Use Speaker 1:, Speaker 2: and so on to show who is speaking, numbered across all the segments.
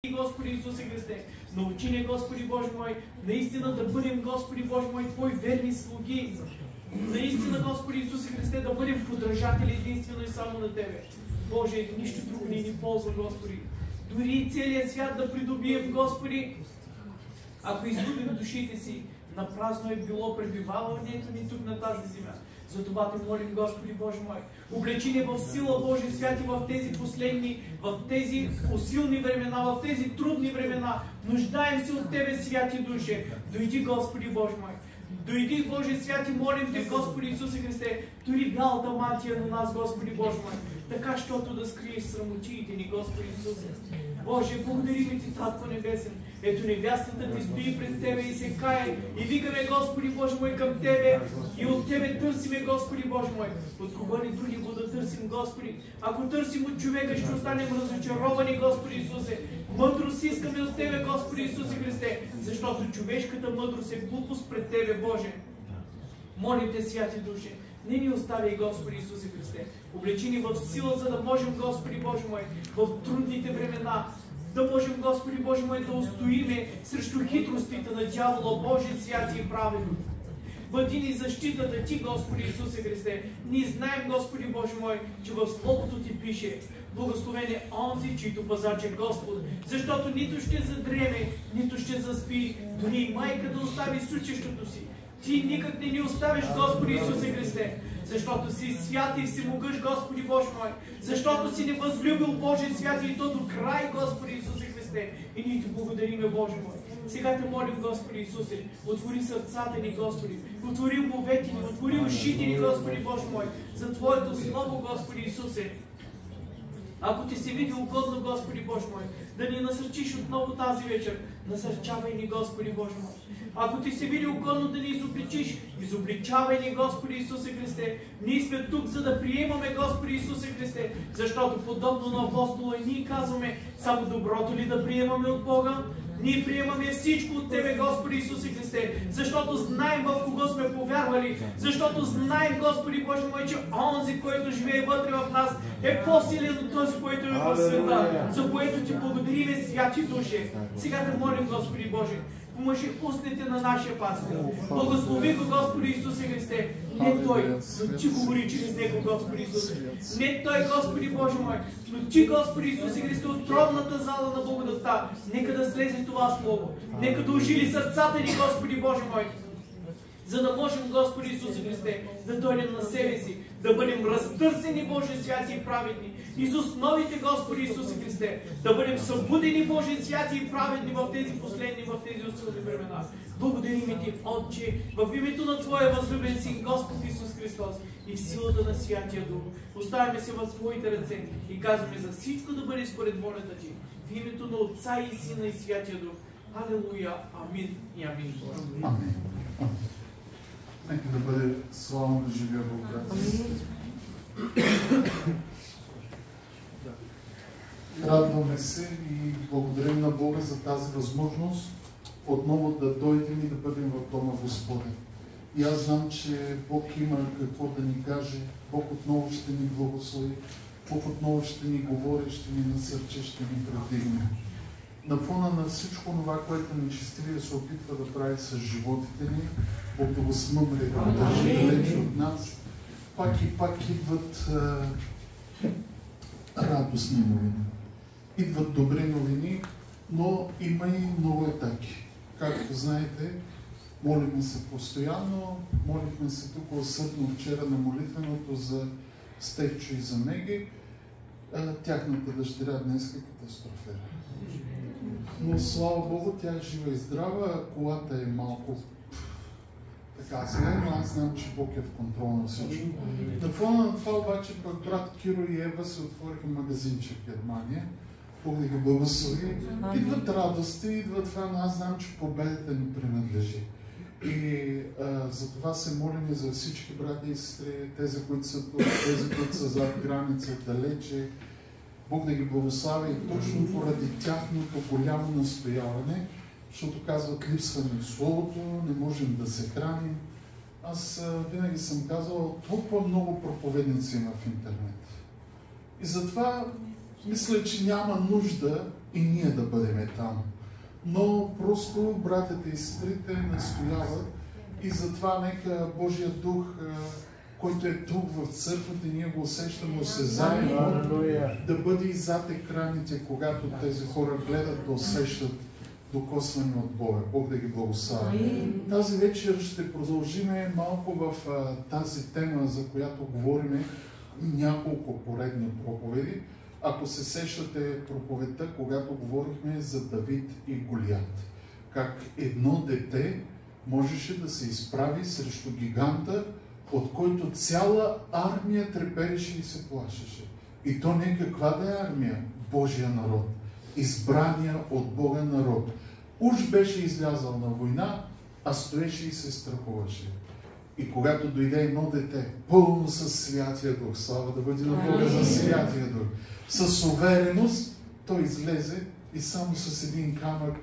Speaker 1: Господи Исусе Христе, научи ни, Господи Боже мой, наистина да бъдем, Господи Боже мой, Твои верни слуги. Наистина, Господи Исусе Христе, да бъдем подражатели единствено и само на Тебе. Боже, нищо друго ни ползва, Господи. Дори и целият свят да придобием, Господи, ако изгубим душите си, напразно е било пребиваването ни тук на тази земя. Затова Те молим, Господи Боже мой, облечи ни в сила, Божия свят, и в тези последни, в тези усилни времена, в тези трудни времена. Нуждаем се от Тебе, святи душе. Дойди, Господи Боже мой. Дойди, Божия свят, и молим Те, Господи Исусе Христе, дори бялата мантия на нас, Господи Боже мой, така, щото да скриеш срамотиите ни, Господи Исусе. Боже, благодарим Ти, Татко Небесен. Ето невястата Ти стои пред Тебе и се кае, и викаме, Господи Боже мой, към Тебе, и от Тебе търсиме, Господи Боже мой. От кого ни други го да търсим, Господи? Ако търсим от човека, ще останем разочаровани, Господи Исусе. Мъдрост искаме от Тебе, Господи Исусе Христе, защото човешката мъдрост е глупост пред Тебе, Боже. Молим Те, святи души, не ни оставяй, Господи Исусе Христе. Облечи ни в сила, за да можем, Господи Боже мой, в трудните времена, да можем, Господи Боже мой, да устоиме срещу хитростите на дявола, Боже, святи и праведни. Бъди ни защитата Ти, Господи Исусе Христе. Ние знаем, Господи Боже мой, че в Словото Ти пише: благословен е онзи, чийто пазач е Господ, защото нито ще задреме, нито ще заспи, дори и майка да остави сучещото си. Ти никак не ни оставиш, Господи Исусе Христе, защото си свят и всемогъщ, Господи Боже мой, защото си ни възлюбил, Боже святи, и то до край, Господи Исусе Христе. И ние Ти благодариме, Боже мой. Сега Те молим, Господи Исусе, отвори сърцата ни, Господи, отвори умовете ни, отвори ушите ни, Господи Боже мой, за Твоето Слово, Господи Исусе. Ако Ти се види угодно, Господи Боже мой, да ни насърчиш отново тази вечер, насърчавай ни, Господи Боже мой. Ако Ти се види угодно да ни изобличиш, изобличавай ни, Господи Исусе Христе. Ние сме тук, за да приемаме, Господи Исусе Христе, защото подобно на апостола и ние казваме: само доброто ли да приемаме от Бога? Ние приемаме всичко от Тебе, Господи Исусе Христе, защото знаем в кого сме повярвали, защото знаем, Господи Боже мой, че онзи, който живее вътре в нас, е по-силен от този, който е в света, за което Ти благодариме, святи души. Сега Те молим, Господи Боже, помажи устните на нашия пастир. Благослови го, Господи Исусе Христе. Не Той, но Ти говори чрез него, Господи Исусе. Не Той, Господи Боже мой, но Ти, Господи Исусе Христе, от тронната зала на благодатта. Нека да слезе това Слово. Нека да ожили сърцата ни, Господи Боже мой, за да можем, Господи Исусе Христе, да дойдем на себе си, да бъдем разтърсени, Боже, святи и праведни, из основите, Господи Исусе Христе, да бъдем събудени, Боже, святи и праведни в тези последни, в тези усилни времена. Благодарим Ти, Отче, в името на Твоя възлюбен Син, Господ Исус Христос, и в силата на Святия Дух. Оставяме се в Твоите ръце и казваме за всичко да бъде според волята Ти. В името на Отца и Сина и Святия Дух. Алелуя, амин и амин.
Speaker 2: Амин. Нека да бъде славно да живее Бог, брати. Радваме се и благодарим на Бога за тази възможност отново да дойдем и да бъдем в дома Господен. И аз знам, че Бог има какво да ни каже, Бог отново ще ни благослови, Бог отново ще ни говори, ще ни насърчи, ще ни предигне. На фона на всичко това, което нечестивия се опитва да прави с животите ни, Бог да го смъмре, да го държи далеч от нас, пак и пак идват радостни новини. Идват добри новини, но има и много атаки. Както знаете, молиме се постоянно, молихме се тук усърдно вчера на молитвеното за Стефчо и за Меги. Тяхната дъщеря днес е катастрофера. Но слава Богу, тя е жива и здрава, колата е малко така зле, но аз знам, че Бог е в контрол на всичко. На фона на това обаче пък брат Киро и Ева се отвориха магазинче в Германия. Бог да ги благослови. Идват радости, идват това, но аз знам, че победата ни принадлежи. И за това се молим и за всички брати и сестри, тези, които са тук, тези, които са зад граница, далече. Бог да ги благослави и точно поради тяхното голямо настояване, защото казват: липсва ни Словото, не можем да се храним. Аз винаги съм казвал, толкова много проповедници има в интернет. И затова мисля, че няма нужда и ние да бъдем там. Но просто братята и сестрите настояват и затова нека Божия Дух, който е тук в църквата, ние го усещаме осезаемо, да бъде и зад екраните, когато тези хора гледат, да усещат докосване от Бога. Бог да ги благослави. Тази вечер ще продължим малко в тази тема, за която говорим, няколко поредни проповеди. Ако се сещате проповедта, когато говорихме за Давид и Голиат. Как едно дете можеше да се изправи срещу гиганта, от който цяла армия трепереше и се плашеше. И то не каква да е армия, Божия народ, избрания от Бога народ. Уж беше излязъл на война, а стоеше и се страхуваше. И когато дойде едно дете, пълно със Святия Дух, слава да бъде на Бога за Святия Дух, с увереност, той излезе и само с един камък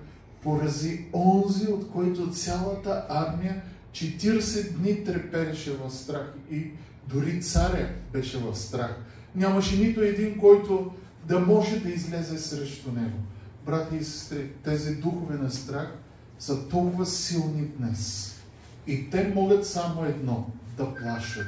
Speaker 2: порази онзи, от който цялата армия 40 дни трепереше в страх и дори царя беше в страх. Нямаше нито един, който да може да излезе срещу него. Брати и сестри, тези духове на страх са толкова силни днес. И те могат само едно – да плашат.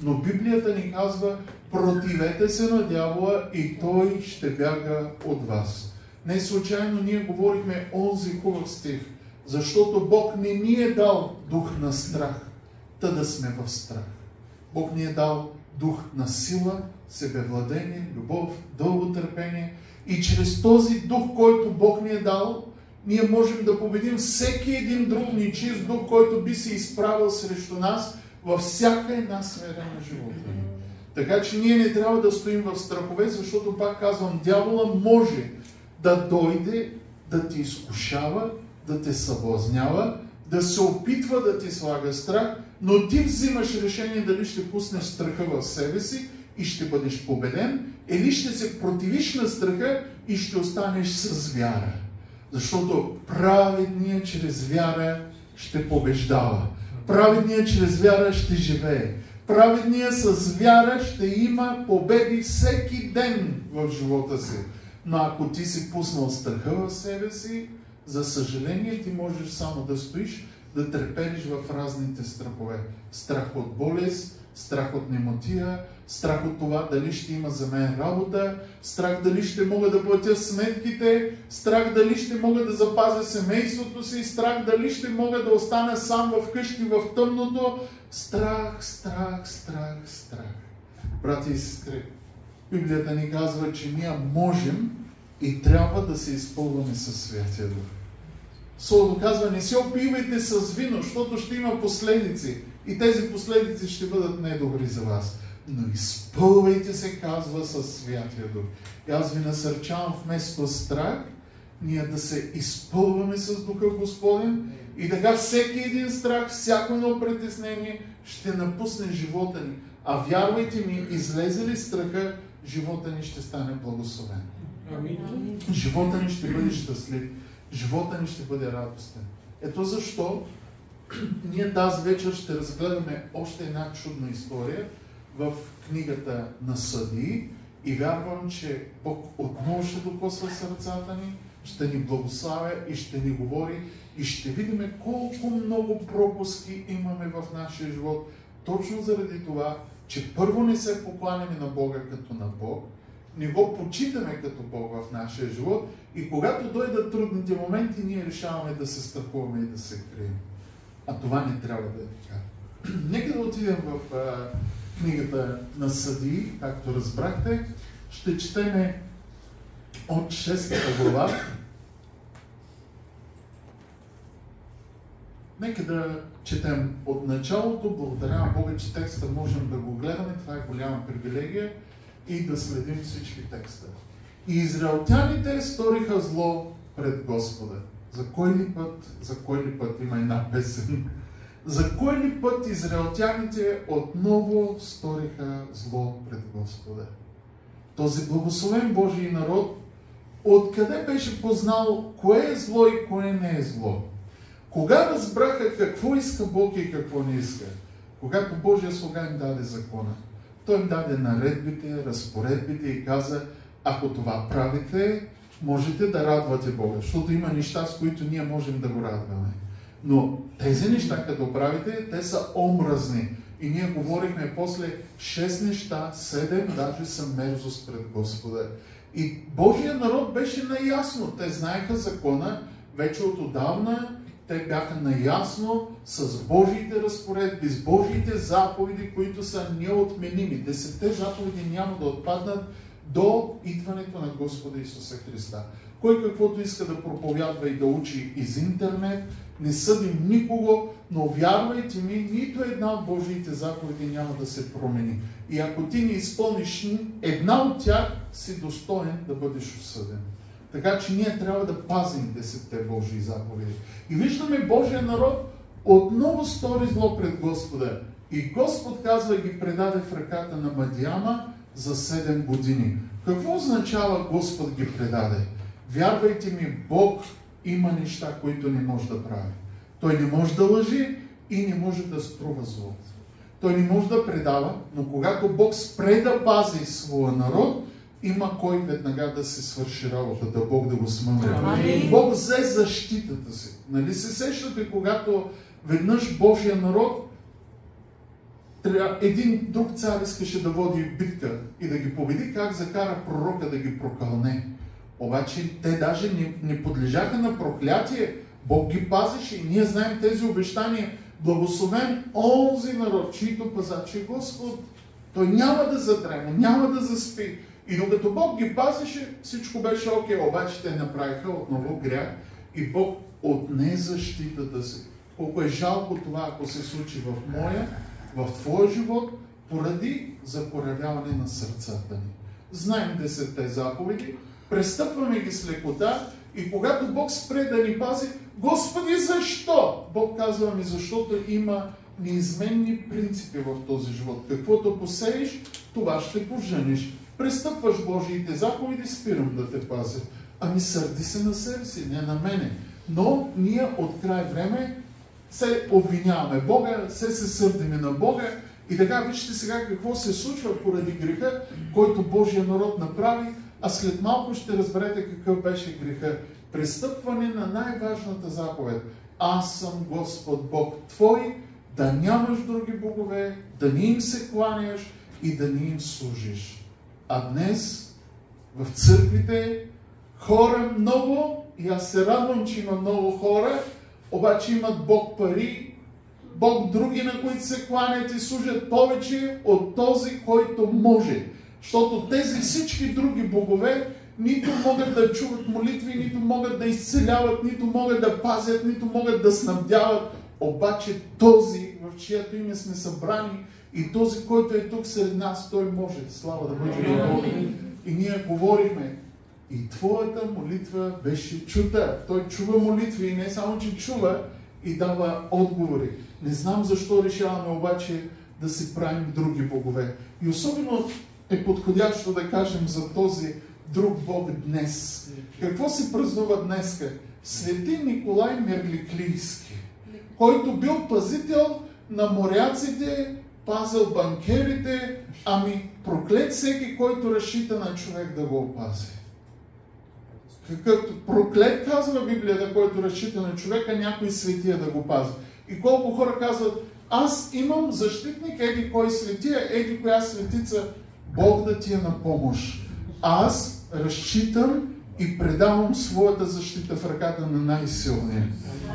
Speaker 2: Но Библията ни казва: противете се на дявола и той ще бяга от вас. Не случайно ние говорихме онзи хубав стих, защото Бог не ни е дал дух на страх, та да сме в страх. Бог ни е дал дух на сила, себевладение, любов, дълготърпение и чрез този дух, който Бог ни е дал, ние можем да победим всеки един друг нечист дух, който би се изправил срещу нас във всяка една сфера на живота ни. Така че ние не трябва да стоим в страхове, защото, пак казвам, дявола може да дойде, да ти изкушава, да те съблазнява, да се опитва да ти слага страх, но ти взимаш решение дали ще пуснеш страха в себе си и ще бъдеш победен, или ще се противиш на страха и ще останеш с вяра. Защото праведният чрез вяра ще побеждава. Праведният чрез вяра ще живее. Праведният с вяра ще има победи всеки ден в живота си. Но ако ти си пуснал страха в себе си, за съжаление ти можеш само да стоиш, да трепериш в разните страхове. Страх от болест, страх от немотия, страх от това дали ще има за мен работа, страх дали ще мога да платя сметките, страх дали ще мога да запазя семейството си, страх дали ще мога да остана сам вкъщи в тъмното. Страх, страх, страх, страх. Брати и сестри, Библията ни казва, че ние можем и трябва да се изпълваме със Святия Дух. Словото казва: не се опивайте с вино, защото ще има последици. И тези последици ще бъдат недобри за вас. Но изпълвайте се, казва, със Святия Дух. И аз ви насърчавам вместо страх, ние да се изпълваме с Духа Господен и така всеки един страх, всяко едно притеснение ще напусне живота ни. А вярвайте ми, излезе ли страха, живота ни ще стане благословен. Живота ни ще бъде щастлив. Живота ни ще бъде радостен. Ето защо ние тази вечер ще разгледаме още една чудна история в книгата на Съдии и вярвам, че Бог отново ще докосва сърцата ни, ще ни благославя и ще ни говори и ще видим колко много пропуски имаме в нашия живот, точно заради това, че първо не се покланяме на Бога като на Бог, не го почитаме като Бог в нашия живот и когато дойдат трудните моменти, ние решаваме да се страхуваме и да се крием. А това не трябва да е така. Нека да отидем в книгата на Съдии, както разбрахте. Ще четеме от 6 глава. Нека да четем от началото. Благодаря Бога, че текста можем да го гледаме. Това е голяма привилегия и да следим всички текста. И израелтяните сториха зло пред Господа. За кой ли път има една песен? За кой ли път израелтяните отново сториха зло пред Господа? Този благословен Божий народ откъде беше познал кое е зло и кое не е зло? Кога разбраха какво иска Бог и какво не иска? Когато Божия слуга им даде закона. Той им даде наредбите, разпоредбите и каза: ако това правите, можете да радвате Бога, защото има неща, с които ние можем да го радваме. Но тези неща, като правите, те са омразни. И ние говорихме после 6 неща, 7 даже са мерзост пред Господа. И Божия народ беше наясно. Те знаеха закона вече от отдавна. Те бяха наясно с Божиите разпоредби, с Божиите заповеди, които са неотменими. 10 заповеди няма да отпаднат до идването на Господа Исуса Христа. Кой каквото иска да проповядва и да учи из интернет, не съдим никого, но вярвайте ми, нито една от Божиите заповеди няма да се промени. И ако ти не изпълниш една от тях, си достоен да бъдеш осъден. Така че ние трябва да пазим 10-те Божии заповеди. И виждаме Божия народ отново стори зло пред Господа. И Господ казва и ги предаде в ръката на Мадиама за 7 години. Какво означава Господ ги предаде? Вярвайте ми, Бог има неща, които не може да прави. Той не може да лъжи и не може да струва зло. Той не може да предава, но когато Бог спре да пази своя народ, има кой веднага да се свърши работата, Бог да го смъмре. Бог взе защитата си. Нали се сещате, когато веднъж Божия народ, един друг цар искаше да води битка и да ги победи, как закара пророка да ги прокълне. Обаче те даже не подлежаха на проклятие. Бог ги пазеше и ние знаем тези обещания. Благословен онзи народ, чийто пазач е Господ. Той няма да задреме, няма да заспи. И докато Бог ги пазеше, всичко беше окей. Обаче те направиха отново грях и Бог отне защитата си. Колко е жалко това, ако се случи в моя, в твоя живот, поради закоравяване на сърцата ни. Знаем 10-те заповеди, престъпваме ги с лекота и когато Бог спре да ни пази, Господи, защо? Бог казва ми, защото има неизменни принципи в този живот. Каквото посееш, това ще пожениш. Престъпваш Божиите заповеди, спирам да те пазя. Ами сърди се на себе си, не на мене. Но ние от край време се обвиняваме Бога, се сърдиме на Бога и така вижте сега какво се случва поради греха, който Божия народ направи, а след малко ще разберете какъв беше греха. Престъпване на най-важната заповед. Аз съм Господ Бог твой, да нямаш други богове, да не им се кланяш и да не им служиш. А днес в църквите хора много, и аз се радвам, че има много хора, обаче имат Бог пари, Бог други, на които се кланят и служат повече от този, който може. Защото тези всички други богове нито могат да чуват молитви, нито могат да изцеляват, нито могат да пазят, нито могат да снабдяват. Обаче този, в чието име сме събрани, и този, който е тук сред нас, той може. Слава да бъде на Бога. И ние говорихме, и твоята молитва беше чута. Той чува молитви и не само, че чува и дава отговори. Не знам защо решаваме обаче да си правим други богове. И особено е подходящо да кажем за този друг Бог днес. Какво се празнува днеска? Свети Николай Мерликлийски, който бил пазител на моряците, пазил банкерите, ами проклет всеки, който разчита на човек да го опази. Проклет, казва Библията, който разчита на човека, някой светия да го пази. И колко хора казват, аз имам защитник, еди кой светия, еди коя светица, Бог да ти е на помощ. Аз разчитам и предавам своята защита в ръката на най-силния.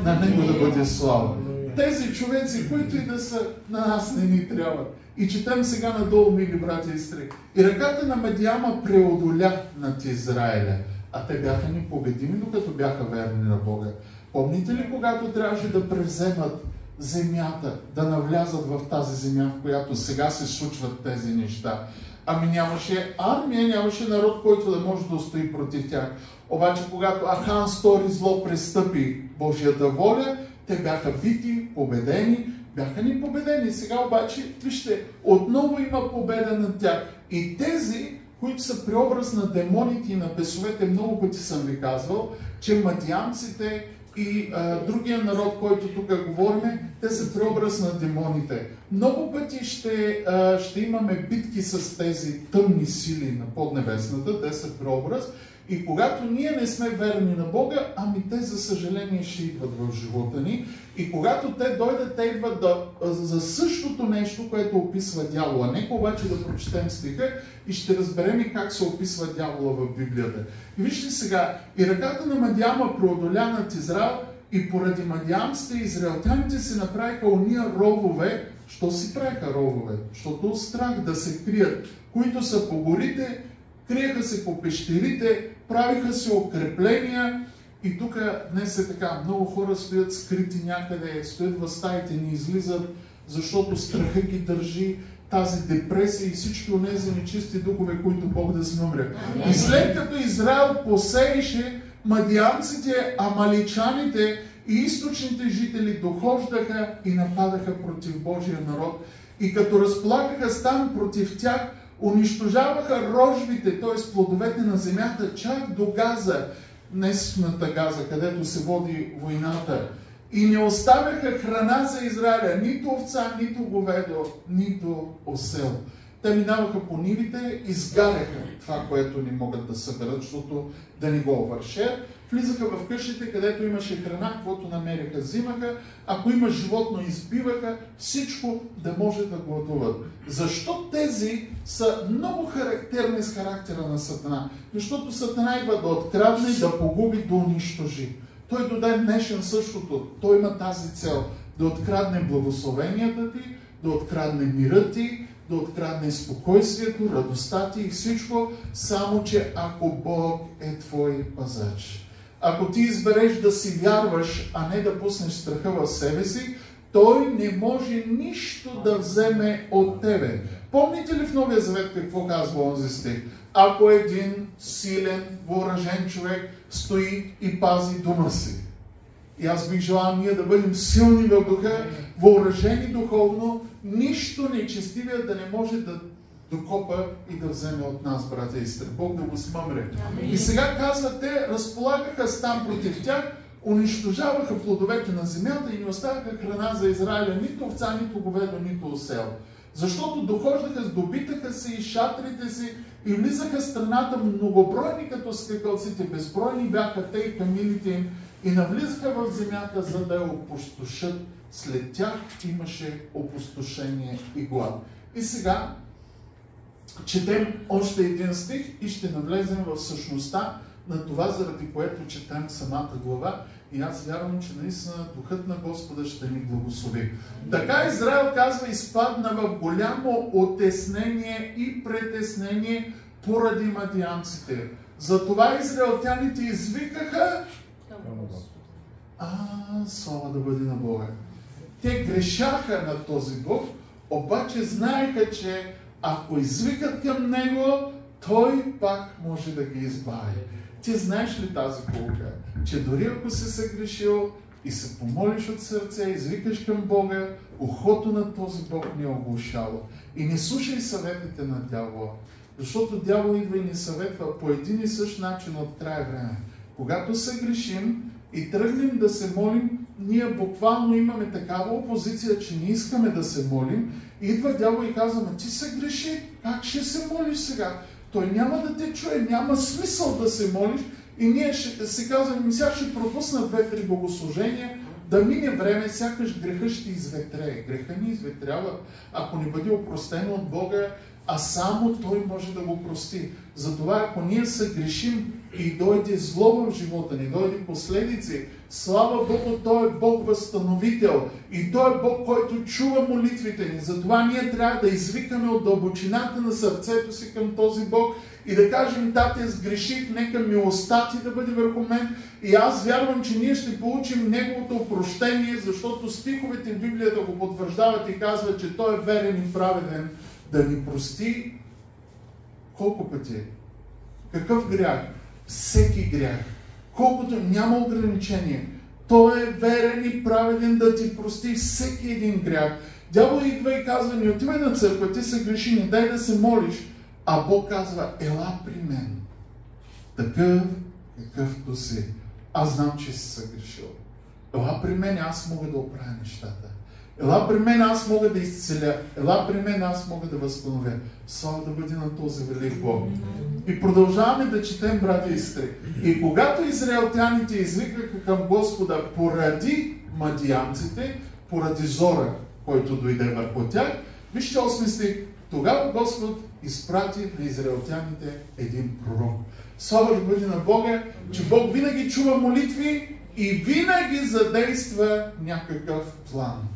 Speaker 2: На него да бъде слава. Тези човеци, които и да са, на нас не ни трябват. И четем сега надолу, мили братя и сестри. И ръката на Мадиама преодоля над Израиля. А те бяха непобедими, докато бяха верни на Бога. Помните ли, когато трябваше да превземат земята, да навлязат в тази земя, в която сега се случват тези неща? Ами нямаше армия, нямаше народ, който да може да устои против тях. Обаче, когато Ахан стори зло, престъпи Божията воля, те бяха бити, победени, бяха ни победени. Сега обаче, вижте, отново има победа над тях. И тези, които са преобраз на демоните и на бесовете, много пъти съм ви казвал, че мадианците и другия народ, който тук говорим, те са преобраз на демоните. Много пъти ще имаме битки с тези тъмни сили на поднебесната, те са преобраз. И когато ние не сме верни на Бога, ами те за съжаление ще идват в живота ни. И когато те дойдат, те идват за същото нещо, което описва дявола. Нека обаче да прочетем стиха и ще разберем и как се описва дявола в Библията. И вижте сега, и ръката на Мадиама преодоля над Израел, и поради мадиамците израелтяните си направиха ония ровове. Що си правиха ровове? Защото страх да се крият, които са по горите, криеха се по пещерите, правиха се укрепления. И тук днес е така, много хора стоят скрити някъде, стоят в стаите, не излизат, защото страха ги държи, тази депресия и всички онези нечисти духове, които Бог да смъмря. И след като Израел посееше, мадиамците, амаличаните и източните жители дохождаха и нападаха против Божия народ. И като разполагаха стан против тях, унищожаваха рожбите, т.е. плодовете на земята, чак до Газа, днешната Газа, където се води войната. И не оставяха храна за Израиля, нито овца, нито говедо, нито осел. Те минаваха по нивите, изгаряха това, което не могат да съберат, защото да не го вършат. Влизаха в къщите, където имаше храна, каквото намериха, взимаха. Ако има животно, избиваха, всичко да може да гладуват. Защо тези са много характерни с характера на Сатана? Защото Сатана идва да открадне, да погуби, да унищожи. Той до ден днешен същото. Той има тази цел да открадне благословенията ти, да открадне мира ти, да открадне спокойствието, радостта ти и всичко, само че ако Бог е твой пазач. Ако ти избереш да си вярваш, а не да пуснеш страха в себе си, той не може нищо да вземе от тебе. Помните ли в Новия Завет какво казва онзи стих? Ако един силен, въоръжен човек стои и пази дома си. И аз бих желал ние да бъдем силни в духа, въоръжени духовно, нищо нечестивия да не може да докопа и да вземе от нас, братя и сестри. Бог да го смъмре. И сега казват, те разполагаха стан против тях, унищожаваха плодовете на земята и не оставяха храна за Израиля, нито овца, нито говедо, нито осел. Защото дохождаха, здобитаха се и шатрите си и влизаха в страната многобройни като скакалците, безбройни бяха те и камилите им и навлизаха в земята, за да я опустошат. След тях имаше опустошение и глад. И сега четем още един стих и ще навлезем в същността на това, заради което четем самата глава. И аз вярвам, че наистина Духът на Господа ще ни благослови. Така Израел, казва, изпадна в голямо отеснение и притеснение поради мадиамците. Затова израелтяните извикаха слава да бъде на Бога. Те грешаха на този Бог, обаче знаеха, че ако извикат към Него, Той пак може да ги избави. Ти знаеш ли тази полука? Че дори ако си съгрешил и се помолиш от сърце, извикаш към Бога, ухото на този Бог не е оглушало. И не слушай съветите на дявола, защото дявол идва и ни съветва по един и същ начин от края време. Когато съгрешим и тръгнем да се молим, ние буквално имаме такава опозиция, че не искаме да се молим. И идва дявол и казва, ти се греши, как ще се молиш сега? Той няма да те чуе, няма смисъл да се молиш. И ние си казваме, сега ще пропусна 2-3 богослужения, да мине време, сякаш греха ще изветрее. Греха ни изветрява, ако не бъде опростено от Бога, а само Той може да го прости. Затова, ако ние съгрешим и дойде зло в живота ни, дойде последици, слава Богу, Той е Бог възстановител и Той е Бог, който чува молитвите ни. Затова ние трябва да извикаме от дълбочината на сърцето си към този Бог и да кажем, Тате, сгреших, нека милостта Ти да бъде върху мен. И аз вярвам, че ние ще получим Неговото прощение, защото стиховете в Библията го потвърждават и казват, че Той е верен и праведен да ни прости. Колко пъти? Какъв грях? Всеки грях. Колкото няма ограничение. Той е верен и праведен да ти прости всеки един грях. Дявол идва и казва, не отивай на църква, ти се греши, не дай да се молиш. А Бог казва, ела при мен. Такъв, какъвто си. Аз знам, че си съгрешил. Ела при мен, аз мога да оправя нещата. Ела при мен, аз мога да изцеля. Ела при мен, аз мога да възстановя. Слава да бъде на този велик Бог. И продължаваме да четем, братя и сестри. И когато израелтяните извикаха към Господа поради мадиамците, поради зора, който дойде върху тях, вижте 8 стих, тогава Господ изпрати на израелтяните един пророк. Слава да бъде на Бога, че Бог винаги чува молитви и винаги задейства някакъв план.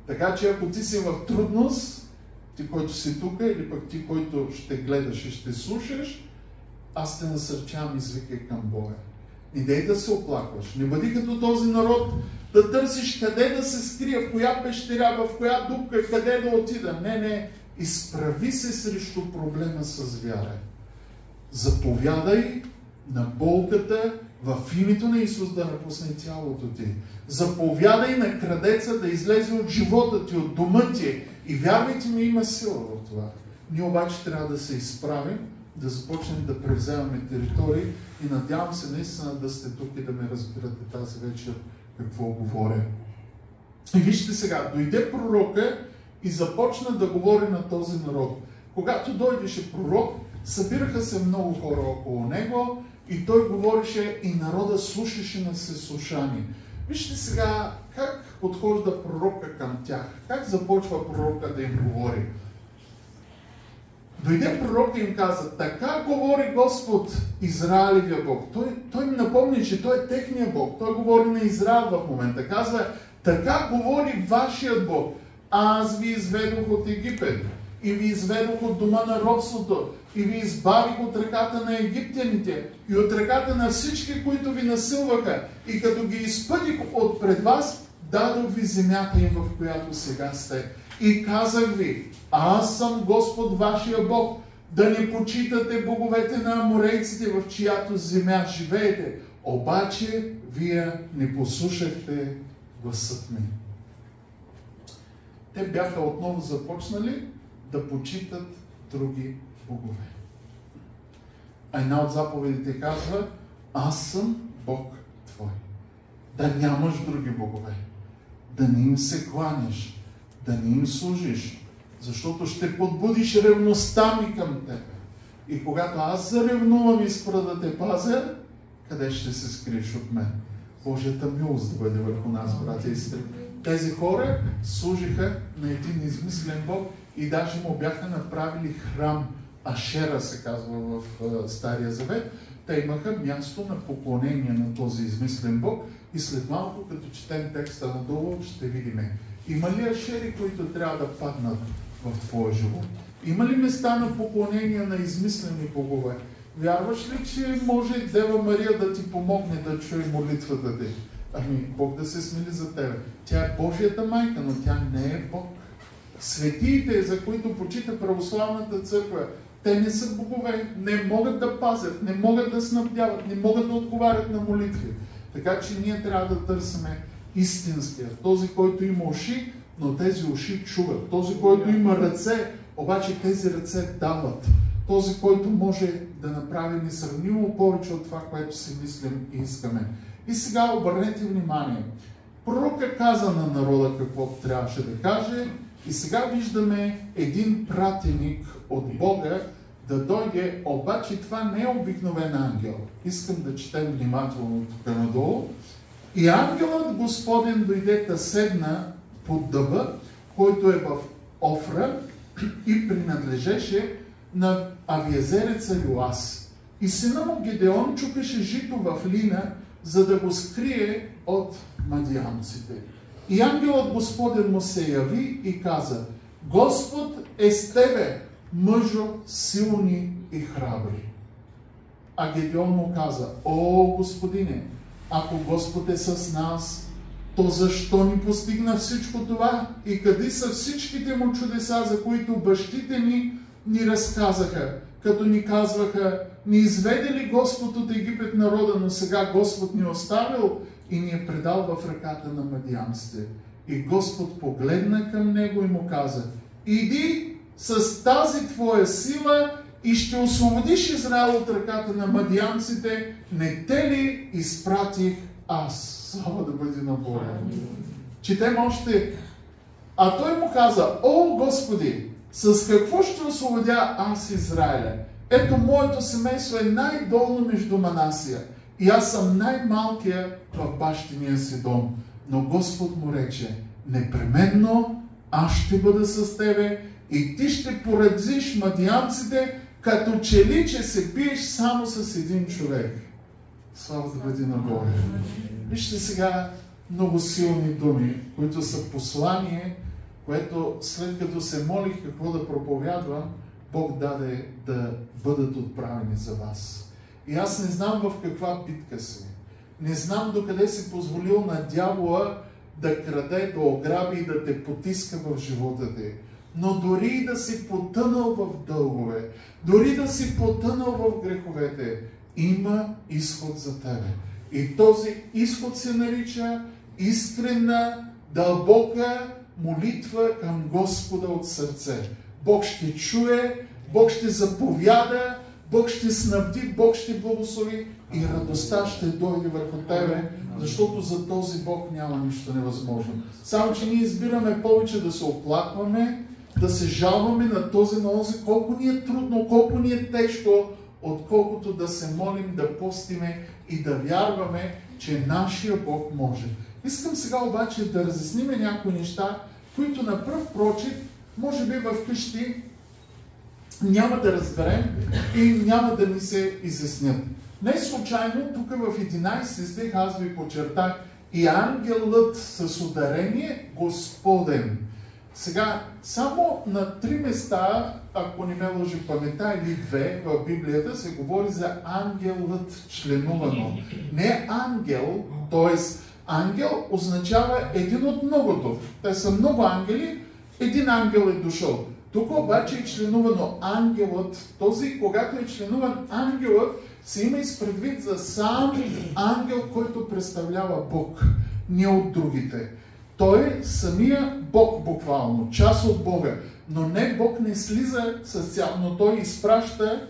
Speaker 2: Така че ако ти си в трудност, ти, който си тук, или пък ти, който ще гледаш и ще слушаш, аз те насърчавам, извикай към Бога. Не дей да се оплакваш. Не бъди като този народ, да търсиш къде да се скрия, в коя пещеря, в коя дупка, къде да отида. Не. Изправи се срещу проблема с вяра. Заповядай на болката в името на Исус да напусне тялото ти. Заповядай на крадеца да излезе от живота ти, от дома ти. И вярвайте ми, има сила в това. Ние обаче трябва да се изправим, да започнем да превземаме територии и надявам се наистина да сте тук и да ме разбирате тази вечер какво говоря. И вижте сега, дойде пророка и започна да говори на този народ. Когато дойдеше пророк, събираха се много хора около него и той говореше и народа слушаше на всеслушание. Вижте сега как подхожда пророка към тях. Как започва пророка да им говори. Дойде пророк и им каза, така говори Господ, Израилевия Бог. Той им напомни, че той е техния Бог. Той говори на Израил в момента. Казва, така говори вашият Бог. Аз ви изведох от Египет и ви изведох от дома на робството и ви избавих от ръката на египтяните и от ръката на всички, които ви насилваха. И като ги изпъдих от пред вас, дадох ви земята им, в която сега сте. И казах ви, аз съм Господ вашия Бог, да не почитате боговете на аморейците, в чиято земя живеете. Обаче вие не послушахте гласът ми. Те бяха отново започнали да почитат други богове. А една от заповедите казва, аз съм Бог твой. Да нямаш други богове. Да не им се кланяш. Да не им служиш. Защото ще подбудиш ревността ми към тебе. И когато аз заревнувам и спра да те пазя, къде ще се скриеш от мен? Божията милост да бъде върху нас, братя и сестри. Тези хора служиха на един измислен Бог и даже му бяха направили храм. Ашера се казва в Стария Завет. Те имаха място на поклонение на този измислен Бог и след малко, като четем текста надолу, ще видим. Има ли ашери, които трябва да паднат в твоя живот? Има ли места на поклонение на измислени богове? Вярваш ли, че може Дева Мария да ти помогне да чуе молитвата ти? Ами, Бог да се смили за тебе. Тя е Божията майка, но тя не е Бог. Светиите, за които почита православната църква, те не са богове, не могат да пазят, не могат да снабдяват, не могат да отговарят на молитви. Така че ние трябва да търсиме истинския. Този, който има уши, но тези уши чуват. Този, който има ръце, обаче тези ръце дават. Този, който може да направи несравнимо повече от това, което си мислим и искаме. И сега обърнете внимание. Пророка каза на народа какво трябваше да каже и сега виждаме един пратеник от Бога да дойде, обаче това не е обикновен ангел. Искам да четем внимателно тук надолу. И ангелът Господен дойде да седна под дъба, който е в Офра и принадлежеше на авиезереца Йоас. И сина му Гедеон чукаше жито в лина, за да го скрие от мадиамците. И ангелът Господен му се яви и каза, Господ е с тебе, мъжо силни и храбри. А Гедеон му каза, о, Господине, ако Господ е с нас, то защо ни постигна всичко това? И къде са всичките му чудеса, за които бащите ни разказаха, като ни казваха, не изведе ли Господ от Египет народа, но сега Господ ни оставил и ни е предал в ръката на мадиамците. И Господ погледна към него и му каза, иди с тази твоя сила и ще освободиш Израил от ръката на мадиамците, не те ли изпратих аз? Слава да бъде на Бога. Четем още. А той му каза: О, Господи, с какво ще освободя аз Израиля? Ето, моето семейство е най-долно между Манасия и аз съм най-малкия в бащиния си дом. Но Господ му рече: непременно аз ще бъда с тебе и ти ще поразиш мадианците, като че ли, че се биеш само с един човек. Слава да бъде на Бога. Вижте сега много силни думи, които са послание, което след като се молих какво да проповядвам, Бог даде да бъдат отправени за вас. И аз не знам в каква битка си. Не знам докъде си позволил на дявола да краде, да ограби и да те потиска в живота ти. Но дори и да си потънал в дългове, дори да си потънал в греховете, има изход за тебе. И този изход се нарича искрена, дълбока молитва към Господа от сърце. Бог ще чуе, Бог ще заповяда, Бог ще снабди, Бог ще благослови и радостта ще дойде върху тебе, защото за този Бог няма нищо невъзможно. Само че ние избираме повече да се оплакваме, да се жалваме на този, на онзи, колко ни е трудно, колко ни е тежко, отколкото да се молим, да постиме и да вярваме, че нашия Бог може. Искам сега обаче да разясниме някои неща, които на пръв прочит, може би в къщи няма да разберем и няма да ни се изяснят. Не случайно, тук в 11 стих аз ви подчертах: и ангелът с ударение Господен. Сега, само на 3 места, ако не ме лъжи паметта, или 2 в Библията, се говори за ангелът членувано. Не ангел, т.е. ангел означава един от многото. Те са много ангели, един ангел е дошъл. Тук обаче е членувано ангелът. Този, когато е членуван ангелът, се има изпредвид за сам ангел, който представлява Бог, не от другите. Той е самия Бог буквално, част от Бога. Но не, Бог не слиза с цяло, но той изпраща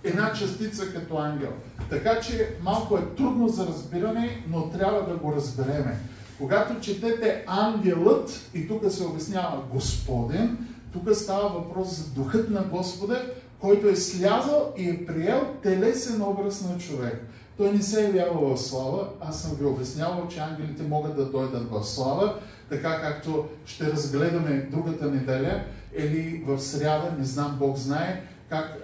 Speaker 2: една частица като ангел. Така че малко е трудно за разбиране, но трябва да го разбереме. Когато четете ангелът, и тук се обяснява Господен, тук става въпрос за духът на Господа, който е слязал и е приел телесен образ на човек. Той не се е явявал в слава. Аз съм ви обяснявал, че ангелите могат да дойдат в слава, така както ще разгледаме другата неделя или в сряда, не знам, Бог знае, как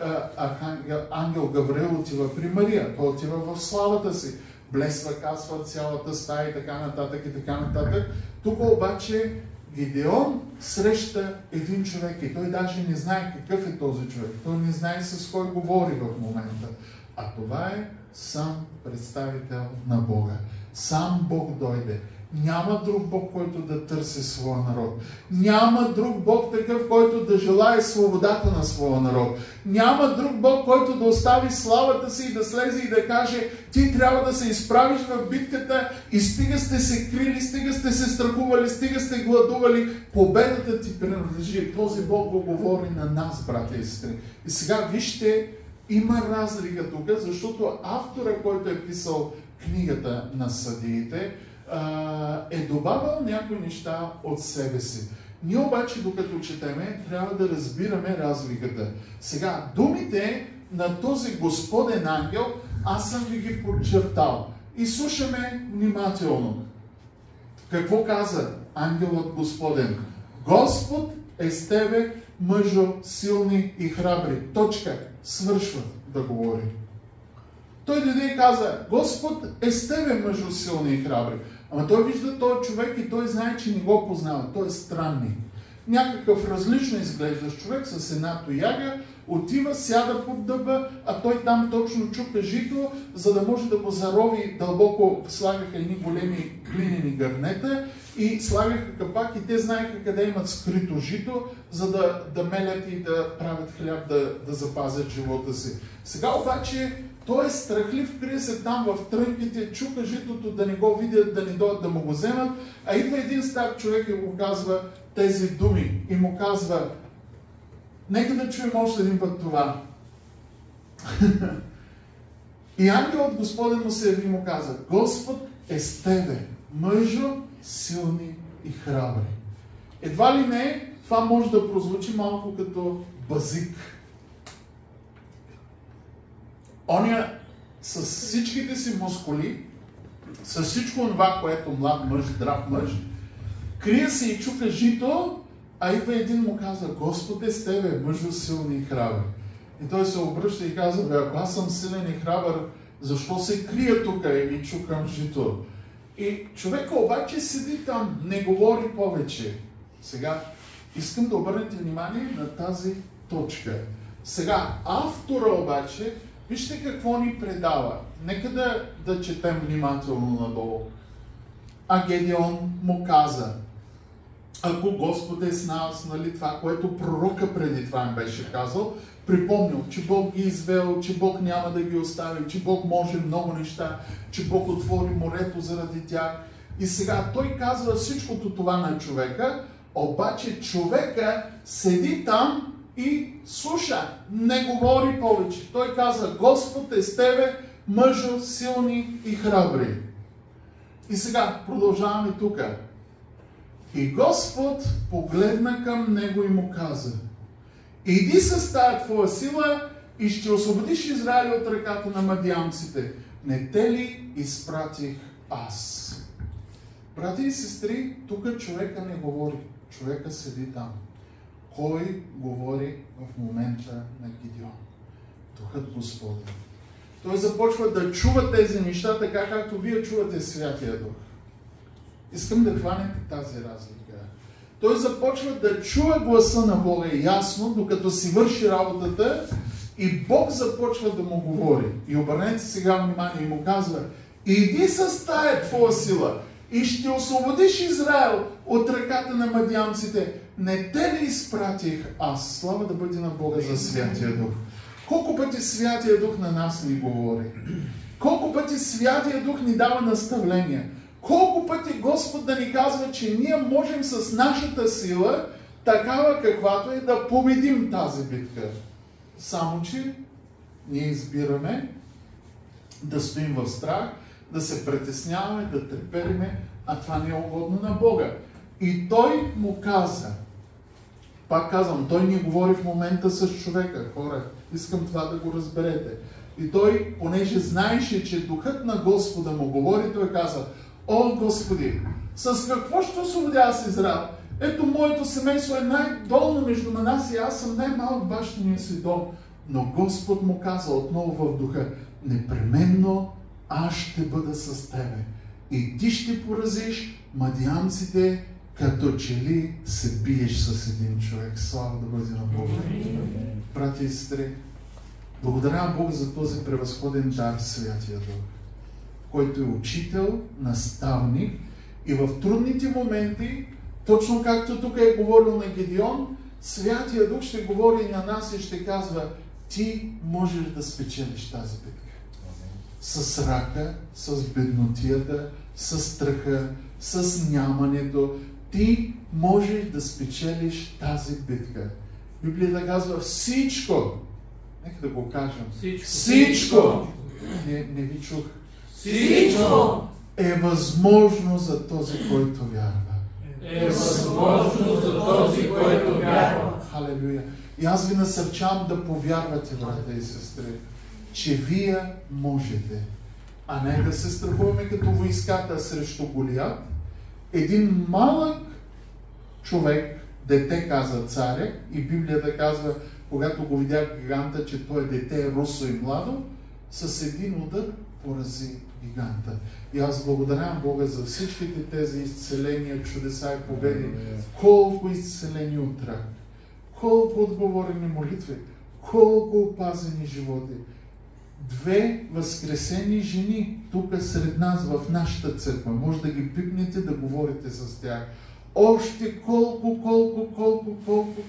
Speaker 2: ангел Гавриел отива при Мария. Той отива в славата си. Блесва, казва цялата стая и така нататък и така нататък. Тук обаче Гидеон среща един човек и той даже не знае какъв е този човек. Той не знае с кой говори в момента. А това е сам представител на Бога. Сам Бог дойде. Няма друг Бог, който да търси своя народ. Няма друг Бог такъв, който да желае свободата на своя народ. Няма друг Бог, който да остави славата си и да слезе и да каже: ти трябва да се изправиш в битката и стига сте се крили, стига сте се страхували, стига сте гладували, победата ти принадлежи. Този Бог го говори на нас, братя и сестри. И сега вижте, има разлика тук, защото автора, който е писал книгата на съдиите, е добавил някои неща от себе си. Ние обаче, докато четеме, трябва да разбираме разликата. Сега, думите на този Господен ангел, аз съм ви ги подчертал. И слушаме внимателно. Какво каза ангелът Господен? Господ е с тебе, мъжо, силни и храбри. Точка. Свършва да говори. Той дойде и каза: Господ е с тебе, мъжо, силни и храбри. Ама той вижда този човек и той знае, че не го познава. Той е странник. Някакъв различно изглеждащ човек с една тояга, отива, сяда под дъба, а той там точно чука жито, за да може да го зарови дълбоко. Слагаха едни големи глинени гърнета и слагаха капак и те знаеха къде имат скрито жито, за да мелят и да правят хляб, да запазят живота си. Сега обаче той е страхлив, крие се там в трънките, чука житото да не го видят, да не дойдат да му го вземат, а идва един стар човек и му казва тези думи и му казва: нека да чуем още един път това. И ангелът Господен му се яви и му каза: Господ е с тебе, мъжо, силни и храбри. Едва ли не, това може да прозвучи малко като базик. Оня с всичките си мускули, с всичко това, което млад мъж, здрав мъж, крие се и чука жито, а идва един му казва: Господи, с тебе, мъжо силен и храбър. И той се обръща и казва: ако аз съм силен и храбър, защо се крия тук и чукам жито? И човека обаче седи там, не говори повече. Сега искам да обърнете внимание на тази точка. Сега автора обаче, вижте какво ни предава. Нека да четем внимателно надолу. А Гедеон му каза: ако Господ е с нас, нали, това, което пророка преди това им беше казал, припомнил, че Бог ги извел, че Бог няма да ги остави, че Бог може много неща, че Бог отвори морето заради тях. И сега той казва всичкото това на човека, обаче човека седи там и слуша, не говори повече. Той казва: Господ е с тебе, мъжо силни и храбри. И сега продължаваме тук. И Господ погледна към него и му каза: иди с тая твоя сила и ще освободиш Израиля от ръката на мадиамците. Не те ли изпратих аз? Брати и сестри, тук човека не говори. Човека седи там. Кой говори в момента на Гидеон? Духът Господен. Той започва да чува тези неща, така както вие чувате Святия Дух. Искам да хванете тази разлика. Той започва да чува гласа на Бога ясно, докато си върши работата, и Бог започва да му говори. И обърнете сега внимание, и му казва: иди с тая твоя сила и ще освободиш Израел от ръката на мадиамците. Не те ли изпратих аз? Слава да бъде на Бога за Святия Дух. Колко пъти Святия Дух на нас ни говори? Колко пъти Святия Дух ни дава наставления? Колко пъти Господ да ни казва, че ние можем с нашата сила, такава каквато е, да победим тази битка. Само че ние избираме да стоим в страх, да се притесняваме, да трепериме, а това не е угодно на Бога. И той му каза, пак казвам, той ни говори в момента с човека, хора, искам това да го разберете. И той, понеже знаеше, че Духът на Господа му говори, той каза: о, Господи, с какво ще освободя аз Израел? Ето, моето семейство е най-долно между нас и аз съм най-малък бащиния си дом. Но Господ му каза отново в духа: непременно аз ще бъда с тебе. И ти ще поразиш мадиамците, като че ли се биеш с един човек. Слава да бъде на Бога. Брати и сестри, благодаря Бог за този превъзходен дар, Святия Дух, който е учител, наставник, и в трудните моменти, точно както тук е говорил на Гедеон, Святия Дух ще говори и на нас и ще казва: ти можеш да спечелиш тази битка. С рака, с беднотията, с страха, с нямането. Ти можеш да спечелиш тази битка. Библията казва: всичко. Нека да го кажем. Всичко. Не ви чух.
Speaker 3: Всичко
Speaker 2: е възможно за този, който вярва.
Speaker 3: Е възможно за този, който вярва.
Speaker 2: Халелуя. И аз ви насърчавам да повярвате, брата и сестри, че вие можете. А не да се страхуваме като войската срещу Голиат. Един малък човек, дете, каза царя, и Библията казва, когато го видя гиганта, че той е дете, русо и младо, с един удар порази гиганта. И аз благодарявам Бога за всичките тези изцеления, чудеса и победи. Колко изцелени от рак, колко отговорени молитви, колко опазени животи. 2 възкресени жени тук сред нас в нашата църква. Може да ги пипнете, да говорите с тях. Още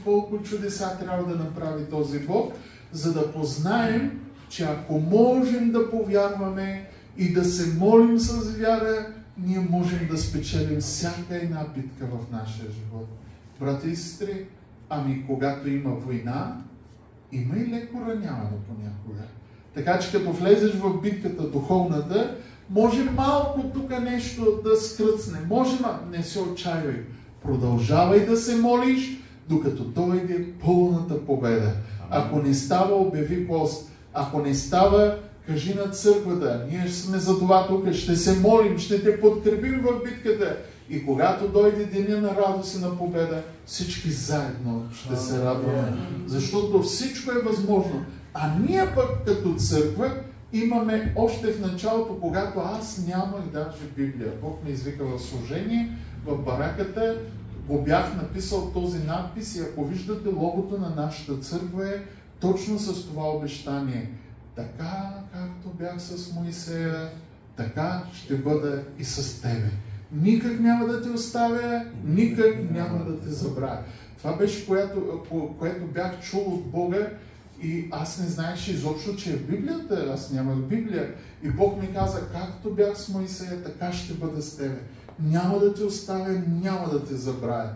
Speaker 2: колко чудеса трябва да направи този Бог, за да познаем, че ако можем да повярваме и да се молим с вяра, ние можем да спечелим всяка една битка в нашия живот. Брати и сестри, ами когато има война, има и леко раняване понякога. Така че като влезеш в битката духовната, може малко тук нещо да скръцне, не се отчаивай. Продължавай да се молиш, докато дойде пълната победа. Ако не става, обяви пост. Ако не става, кажи на църквата, ние сме за това тук, ще се молим, ще те подкрепим в битката. И когато дойде деня на радост и на победа, всички заедно ще се радваме. Защото всичко е възможно. А ние пък като църква имаме още в началото, когато аз нямах даже Библия. Бог ме извика в служение, в бараката, го бях написал този надпис и ако виждате, логото на нашата църква е точно с това обещание. Така, както бях с Моисея, така ще бъда и с тебе. Никак няма да те оставя, никак няма да те забравя. Това беше, което бях чул от Бога и аз не знаех изобщо, че е в Библията. Аз нямах Библия. И Бог ми каза, както бях с Моисея, така ще бъда с тебе. Няма да те оставя, няма да те забравя.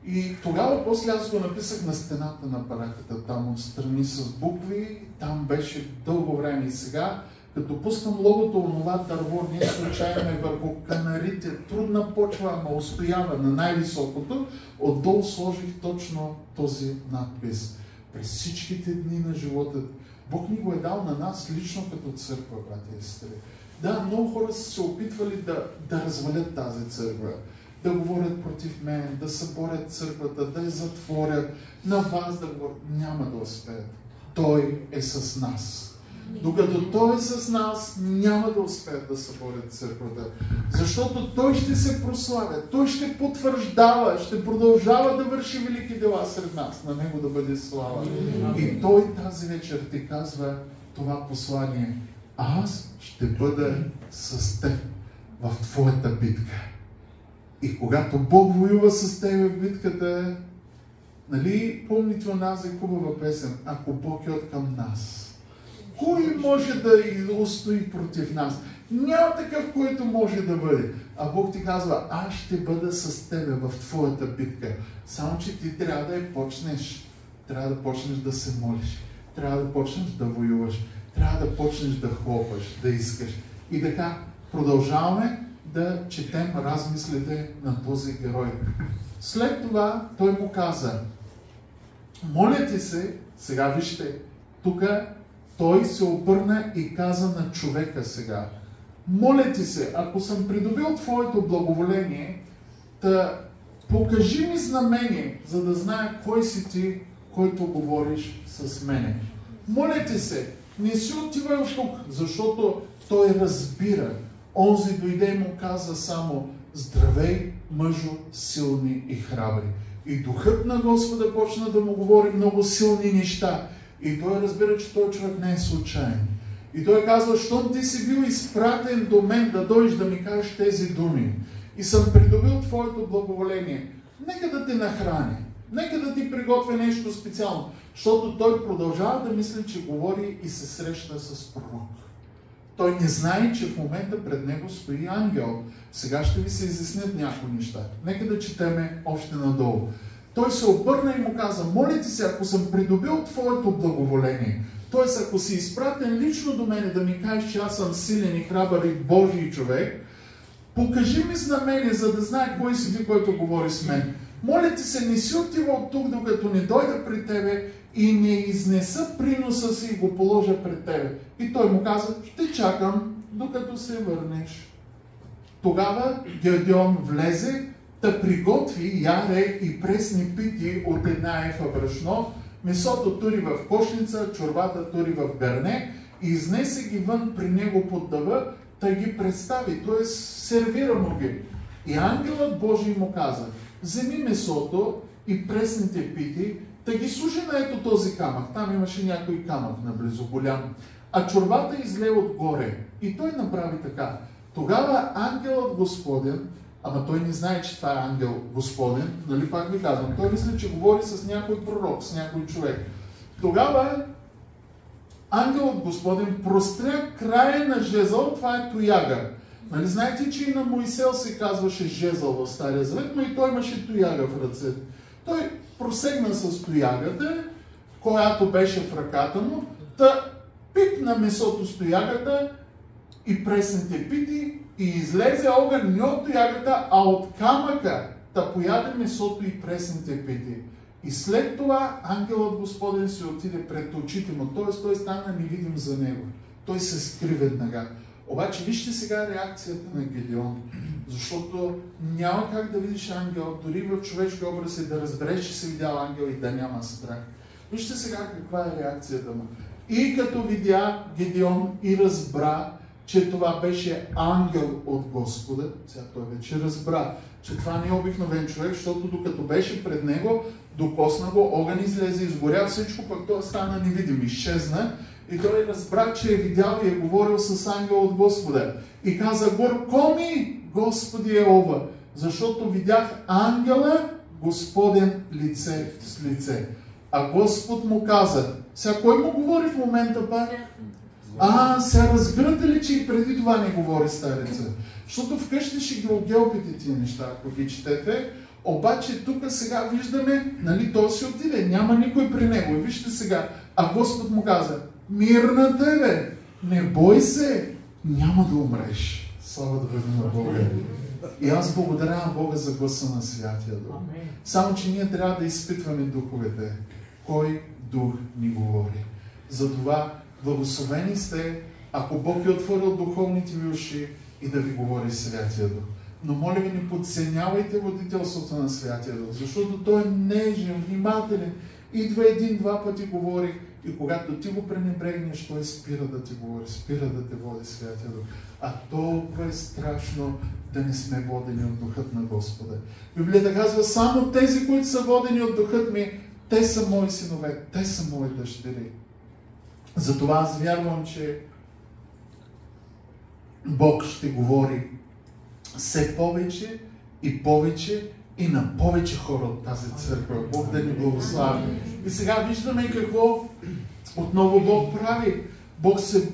Speaker 2: И тогава после аз го написах на стената на бараката, там отстрани с букви, там беше дълго време. И сега, като пускам логото, онова дърво, ние случайно е върху канарите, трудна почва, ама устоява на най-високото, отдолу сложих точно този надпис. През всичките дни на живота, Бог ни го е дал на нас лично като църква, брати и сестри. Да, много хора са се опитвали да развалят тази църква, да говорят против мен, да съборят църквата, да я затворят, на вас да говорят. Няма да успеят. Той е с нас. Докато Той е с нас, няма да успеят да съборят църквата. Защото Той ще се прославя, Той ще потвърждава, ще продължава да върши велики дела сред нас. На Него да бъде слава. И Той тази вечер ти казва това послание. Аз ще бъда с теб в твоята битка. И когато Бог воюва с теб в битката, нали, помните онази хубава песен, ако Бог е от към нас, кой може да устои против нас? Няма такъв, който може да бъде. А Бог ти казва, аз ще бъда с тебе в твоята битка. Само, че ти трябва да я почнеш. Трябва да почнеш да се молиш. Трябва да почнеш да воюваш. Трябва да почнеш да хлопаш, да искаш. И така, продължаваме да четем размислите на този герой. След това той му каза, моля ти се, сега вижте, тук той се обърна и каза на човека сега, моля ти се, ако съм придобил твоето благоволение, да покажи ми знамение, за да зная кой си ти, който говориш с мене. Моля ти се, не си отивай от тук, защото той разбира. Онзи дойде и му каза само, здравей, мъжо, силни и храбри. И духът на Господа почна да му говори много силни неща. И той разбира, че той човек не е случайен. И той казва, щом ти си бил изпратен до мен да дойдеш да ми кажеш тези думи и съм придобил твоето благоволение, нека да те нахрани, нека да ти приготвя нещо специално, защото той продължава да мисли, че говори и се среща с пророк. Той не знае, че в момента пред него стои ангел. Сега ще ви се изяснят някои неща. Нека да четеме още надолу. Той се обърна и му каза, моля ти се, ако съм придобил твоето благоволение, т.е. ако си изпратен лично до мене да ми кажеш, че аз съм силен и храбър и Божий човек, покажи ми знамение, за да знае кой си ти, който говори с мен. Моля ти се, не си отива от тук, докато не дойда при тебе и не изнеса приноса си и го положа пред тебе. И той му каза, ще чакам, докато се върнеш. Тогава Гедеон влезе, да приготви яре и пресни пити от една ефа брашно, месото тури в кошница, чорбата тури в гърне и изнесе ги вън при него под дъва, да ги представи, т.е. сервира му ги. И ангелът Божий му каза, вземи месото и пресните пити, да ги служи на ето този камък. Там имаше някой камък наблизо, голям. А чорбата изле отгоре. И той направи така. Тогава ангелът Господен, ама той не знае, че това е ангел Господен, нали пак ви казвам, той мисли, че говори с някой пророк, с някой човек. Тогава ангелът Господен простря края на жезъл, това е тояга. Нали знаете, че и на Моисел се казваше жезъл в Стария Завет, но и той имаше тояга в ръцете. Той просегна с тоягата, която беше в ръката му, да пипна месото с тоягата и пресните пити, и излезе огън не от тоягата, а от камъка, та пояде месото и пресните пити. И след това ангелът Господен се отиде пред очите му, т.е. той стана невидим за него. Той се скри веднага. Обаче вижте сега реакцията на Гедеон, защото няма как да видиш ангел, дори в човешки образ и да разбереш, че си видял ангел и да няма страх. Вижте сега каква е реакцията му. И като видя Гедеон и разбра, че това беше ангел от Господа, сега той вече разбра, че това не е обикновен човек, защото докато беше пред него, докосна го, огън излезе, изгоря всичко, пък той стана невидим, изчезна и той разбра, че е видял и е говорил с ангел от Господа. И каза: горко ми, Господи Йehova, защото видях ангела Господен лице с лице. А Господ му каза, сега кой му говори в момента пак? Сега разбирате ли, че и преди това не говори стареца? Защото вкъщи ще ги огелпите тия неща, ако ги четете. Обаче тук сега виждаме, нали, той си отиде, няма никой при него. И вижте сега, а Господ му каза: мир на тебе, не бой се, няма да умреш. Слава да бъде на Бога. И аз благодаря на Бога за гласа на Святия Дух. Само, че ние трябва да изпитваме духовете. Кой дух ни говори? Затова благословени сте, ако Бог е отворил духовните ви уши и да ви говори Святия Дух. Но моля ви, не подценявайте водителството на Святия Дух, защото той е нежен, внимателен. Идва един-два пъти говори и когато ти го пренебрегнеш, той спира да ти говори, спира да те води Святия Дух. А толкова е страшно да не сме водени от Духът на Господа. Библията казва: само тези, които са водени от Духът ми, те са мои синове, те са мои дъщери. Затова аз вярвам, че Бог ще говори все повече и повече и на повече хора от тази църква. Бог да ни благослави. И сега виждаме какво отново Бог прави. Бог се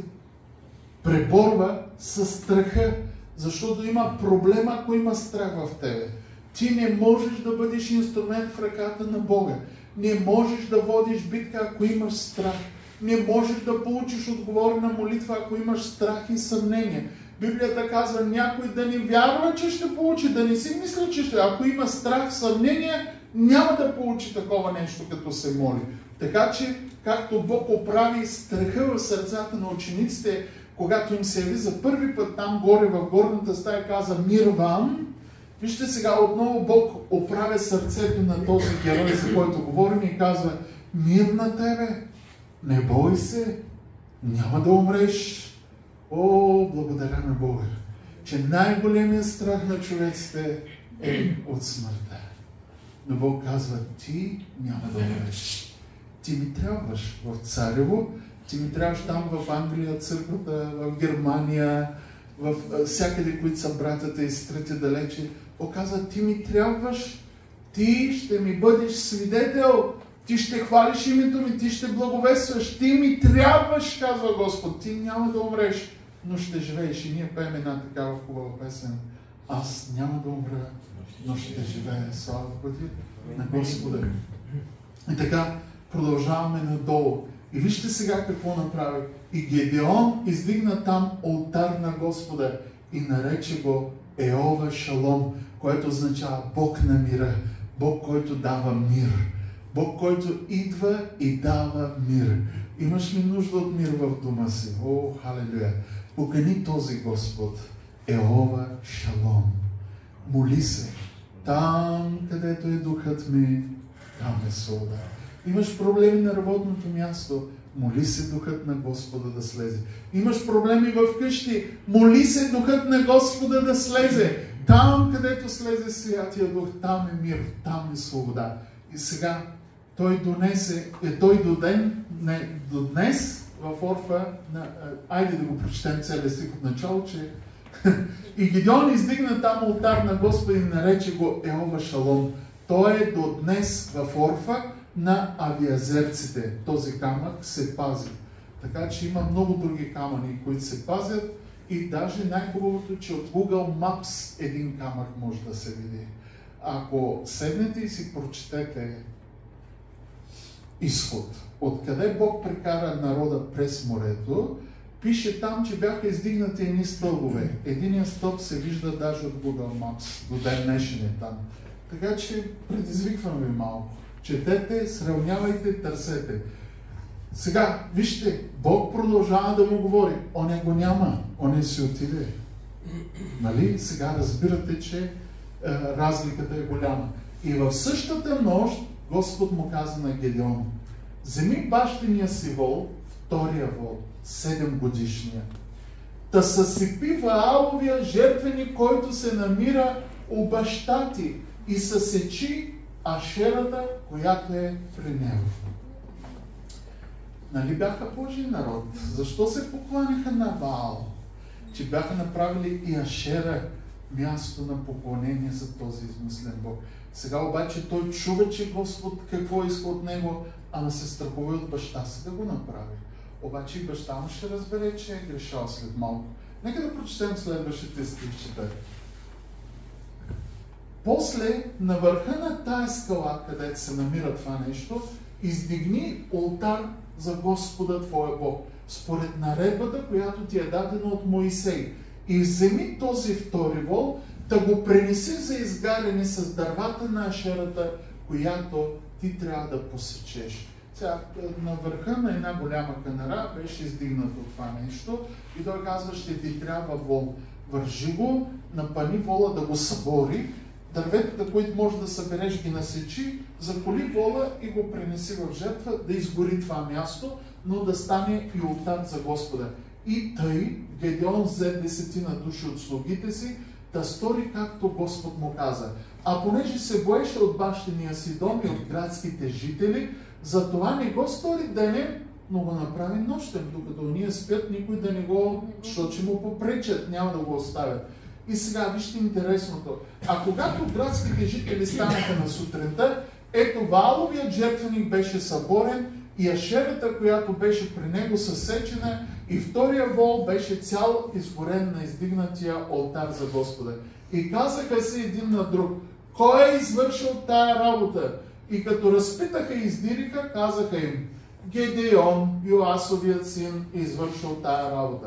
Speaker 2: преборва с страха, защото има проблем, ако има страх в тебе. Ти не можеш да бъдеш инструмент в ръката на Бога. Не можеш да водиш битка, ако имаш страх. Не можеш да получиш отговорна молитва, ако имаш страх и съмнение. Библията казва някой да не вярва, че ще получи, да не си мисля, че ще. Ако има страх, съмнение, няма да получи такова нещо, като се моли. Така че, както Бог оправи страха в сърцата на учениците, когато им се яви за първи път там горе в горната стая, каза: мир вам. Вижте сега, отново Бог оправя сърцето на този герой, за който говорим, и казва: мир на тебе, не бой се, няма да умреш. О, благодаря на Бога, че най-големият страх на човеците е от смъртта. Но Бог казва: ти няма да умреш. Ти ми трябваш в Царево, ти ми трябваш там в Англия, църквата, в Германия, в всякъде, които са братята и сестрите далече. Бог казва: ти ми трябваш, ти ще ми бъдеш свидетел, ти ще хвалиш името ми, ти ще благовестваш, ти ми трябваш, казва Господ. Ти няма да умреш, но ще живееш. И ние пеем една такава хубава песен: аз няма да умра, но ще живея. Слава бъде на Господа. И така продължаваме надолу. И вижте сега какво направи. И Гедеон издигна там олтар на Господа и нарече го Йehova Шалом, което означава Бог на мира, Бог, който дава мир. Бог, който идва и дава мир. Имаш ли нужда от мир в дома си? О, халелуя! Покани този Господ. Йehova Шалом. Моли се. Там, където е духът ми, там е свобода. Имаш проблеми на работното място, моли се духът на Господа да слезе. Имаш проблеми в къщи, моли се духът на Господа да слезе. Там, където слезе Святия Дух, там е мир, там е свобода. И сега той донесе, до днес в Орфа, айде да го прочетем целия стих от начало, че и Гедеон издигна там олтар на Господа и нарече го Йehova Шалом. Той е до днес в Орфа на авиазерците. Този камък се пази. Така че има много други камъни, които се пазят, и даже най-хубавото, че от Google Maps един камък може да се види. Ако седнете и си прочетете Изход, откъде Бог прекара народа през морето, пише там, че бяха издигнати едни стълбове. Единият стълб се вижда даже от Google Maps, до ден днешен е там. Така че предизвиквам ви малко. Четете, сравнявайте, търсете. Сега, вижте, Бог продължава да му говори. Он го няма, он си отиде. Нали? Сега разбирате, че разликата е голяма. И в същата нощ Господ му каза на Гедеон: вземи бащиния си вол, втория вол, 7 годишния, да съсипи Вааловия жертвеник, който се намира у баща ти, и съсечи Ашерата, която е при него. Нали бяха Божий народ? Защо се покланяха на Ваал? Че бяха направили и Ашера място на поклонение за този измислен Бог. Сега обаче той чува, че Господ какво иска от него, ама се страхува от баща си да го направи. Обаче и баща му ще разбере, че е грешал след малко. Нека да прочетем следващите стихчета. После, на върха на тая скала, където се намира това нещо, издигни олтар за Господа твоя Бог, според наредбата, която ти е дадена от Моисей. И вземи този втори вол, да го пренеси за изгаряне с дървата на Ашерата, която ти трябва да посечеш. Сега, на върха на една голяма канара беше издигнато това нещо и той казва: ще ти трябва вол. Вържи го, напани вола да го събори, дърветата, които може да събереш, ги насечи, заколи вола и го пренеси в жертва, да изгори това място, но да стане и олтар за Господа. И тъй Гедеон взе 10 души от слугите си, да стори както Господ му каза. А понеже се боеше от бащиния си дом и от градските жители, затова не го стори денем, но го направи нощем, докато ние спят, никой да не го, защото ще му попречат, няма да го оставят. И сега вижте интересното. А когато градските жители станаха на сутринта, ето Вааловият жертвеник беше съборен и Ашерата, която беше при него, съсечена, и втория вол беше цял изгорен на издигнатия олтар за Господа. И казаха се един на друг: кой е извършил тая работа? И като разпитаха и издириха, казаха им: Гедеон, Йоасовият син, е извършил тая работа.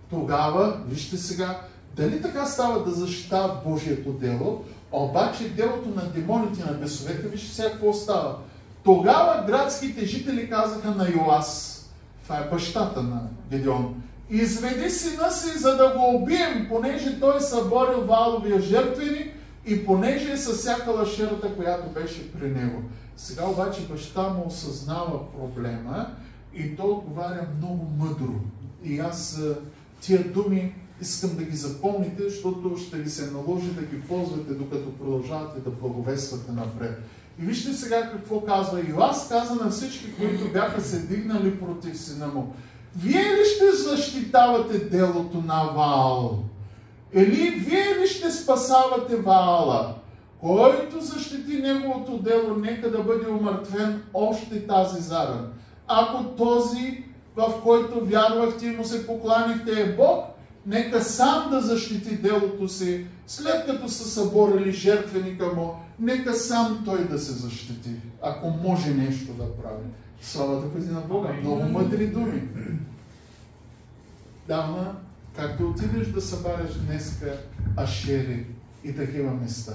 Speaker 2: Тогава, вижте сега, дали така става да защитават Божието дело, обаче делото на демоните, на бесовете, вижте сега какво става. Тогава градските жители казаха на Йоас, това е бащата на Гедеон: изведи сина си, за да го убием, понеже той е съборил Вааловия жертвеник и понеже е съсякала Ашерата, която беше при него. Сега обаче баща му осъзнава проблема и той отговаря много мъдро. И аз тия думи искам да ги запомните, защото ще ви се наложи да ги ползвате, докато продължавате да благовествате напред. И вижте сега какво казва. Йоас каза на всички, които бяха се дигнали против сина му: вие ли ще защитавате делото на Ваал? Или вие ли ще спасавате Ваала? Който защити неговото дело, нека да бъде умъртвен още тази заран. Ако този, в който вярвахте и му се покланихте, е Бог, нека сам да защити делото си, след като са съборили жертвеника му, нека сам той да се защити, ако може нещо да прави. Слава да бъде на Бога. Много мъдри думи. Давна, както отидеш да събареш днеска ашери и такива места,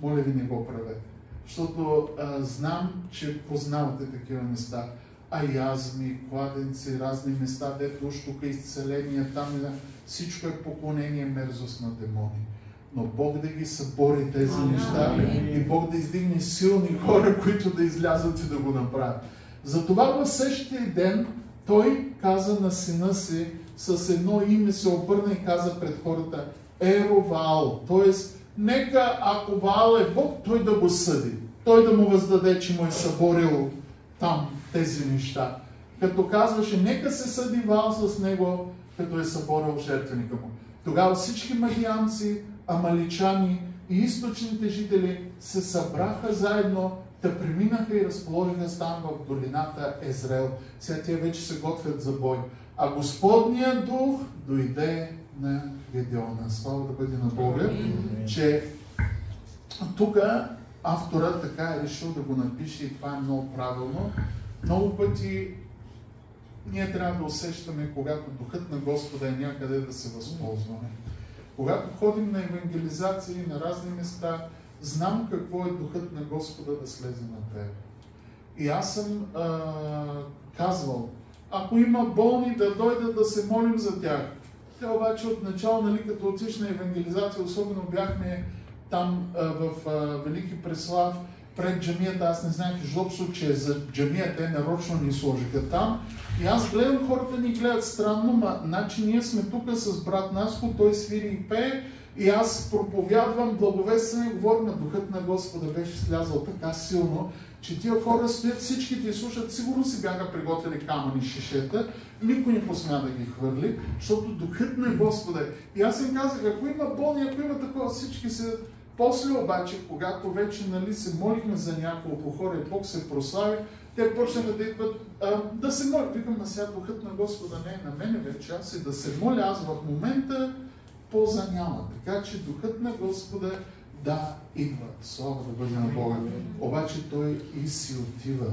Speaker 2: моля ви, не го правете. Защото знам, че познавате такива места. Аязми, кладенци, разни места, дето уж тук изцеление, там всичко е поклонение, мерзост на демони. Но Бог да ги събори тези неща и Бог да издигне силни хора, които да излязат и да го направят. Затова в същия ден той каза на сина си, с едно име се обърна и каза пред хората: Еро Ваал. Тоест, нека ако Ваал е Бог, той да го съди. Той да му въздаде, че му е съборил там тези неща. Като казваше: нека се съди Ваал с него, като е съборил жертвеника му. Тогава всички мадианци, амаличани и източните жители се събраха заедно, да преминаха и разположиха стан в долината Езрел. Сега те вече се готвят за бой. А Господният дух дойде на Гедеона. Слава да бъде на Бога, че тук авторът така е решил да го напише и това е много правилно. Много пъти ние трябва да усещаме, когато Духът на Господа е някъде, да се възползваме. Когато ходим на евангелизации, на разни места, знам какво е Духът на Господа да слезе на теб. И аз съм казвал, ако има болни, да дойдат да се молим за тях. Те обаче от начало, нали, като отиш на евангелизация, особено бяхме там в Велики Преслав, пред джамията, аз не знаех изобщо, че за джамия те нарочно ни сложиха там. И аз гледам, хората ни гледат странно, значи ние сме тук с брат Наско, той свири и пее, и аз проповядвам, благовестване, говорим, на Духът на Господа беше слязал така силно, че тия хора стоят, всичките слушат, сигурно си бяха приготвили камъни шишета, никой не посмя да ги хвърли, защото Духът на Господа. И аз им казах, ако има болни, ако има такова, всички се... После обаче, когато вече, нали, се молихме за няколко хора и Бог се прослави, те почнаха да идват да се молят. Викам, на сега Духът на Господа не е на мене вече, аз и да се моля, аз в момента полза няма. Така че Духът на Господа да идва. Слава да бъде на Бога. Обаче Той и си отива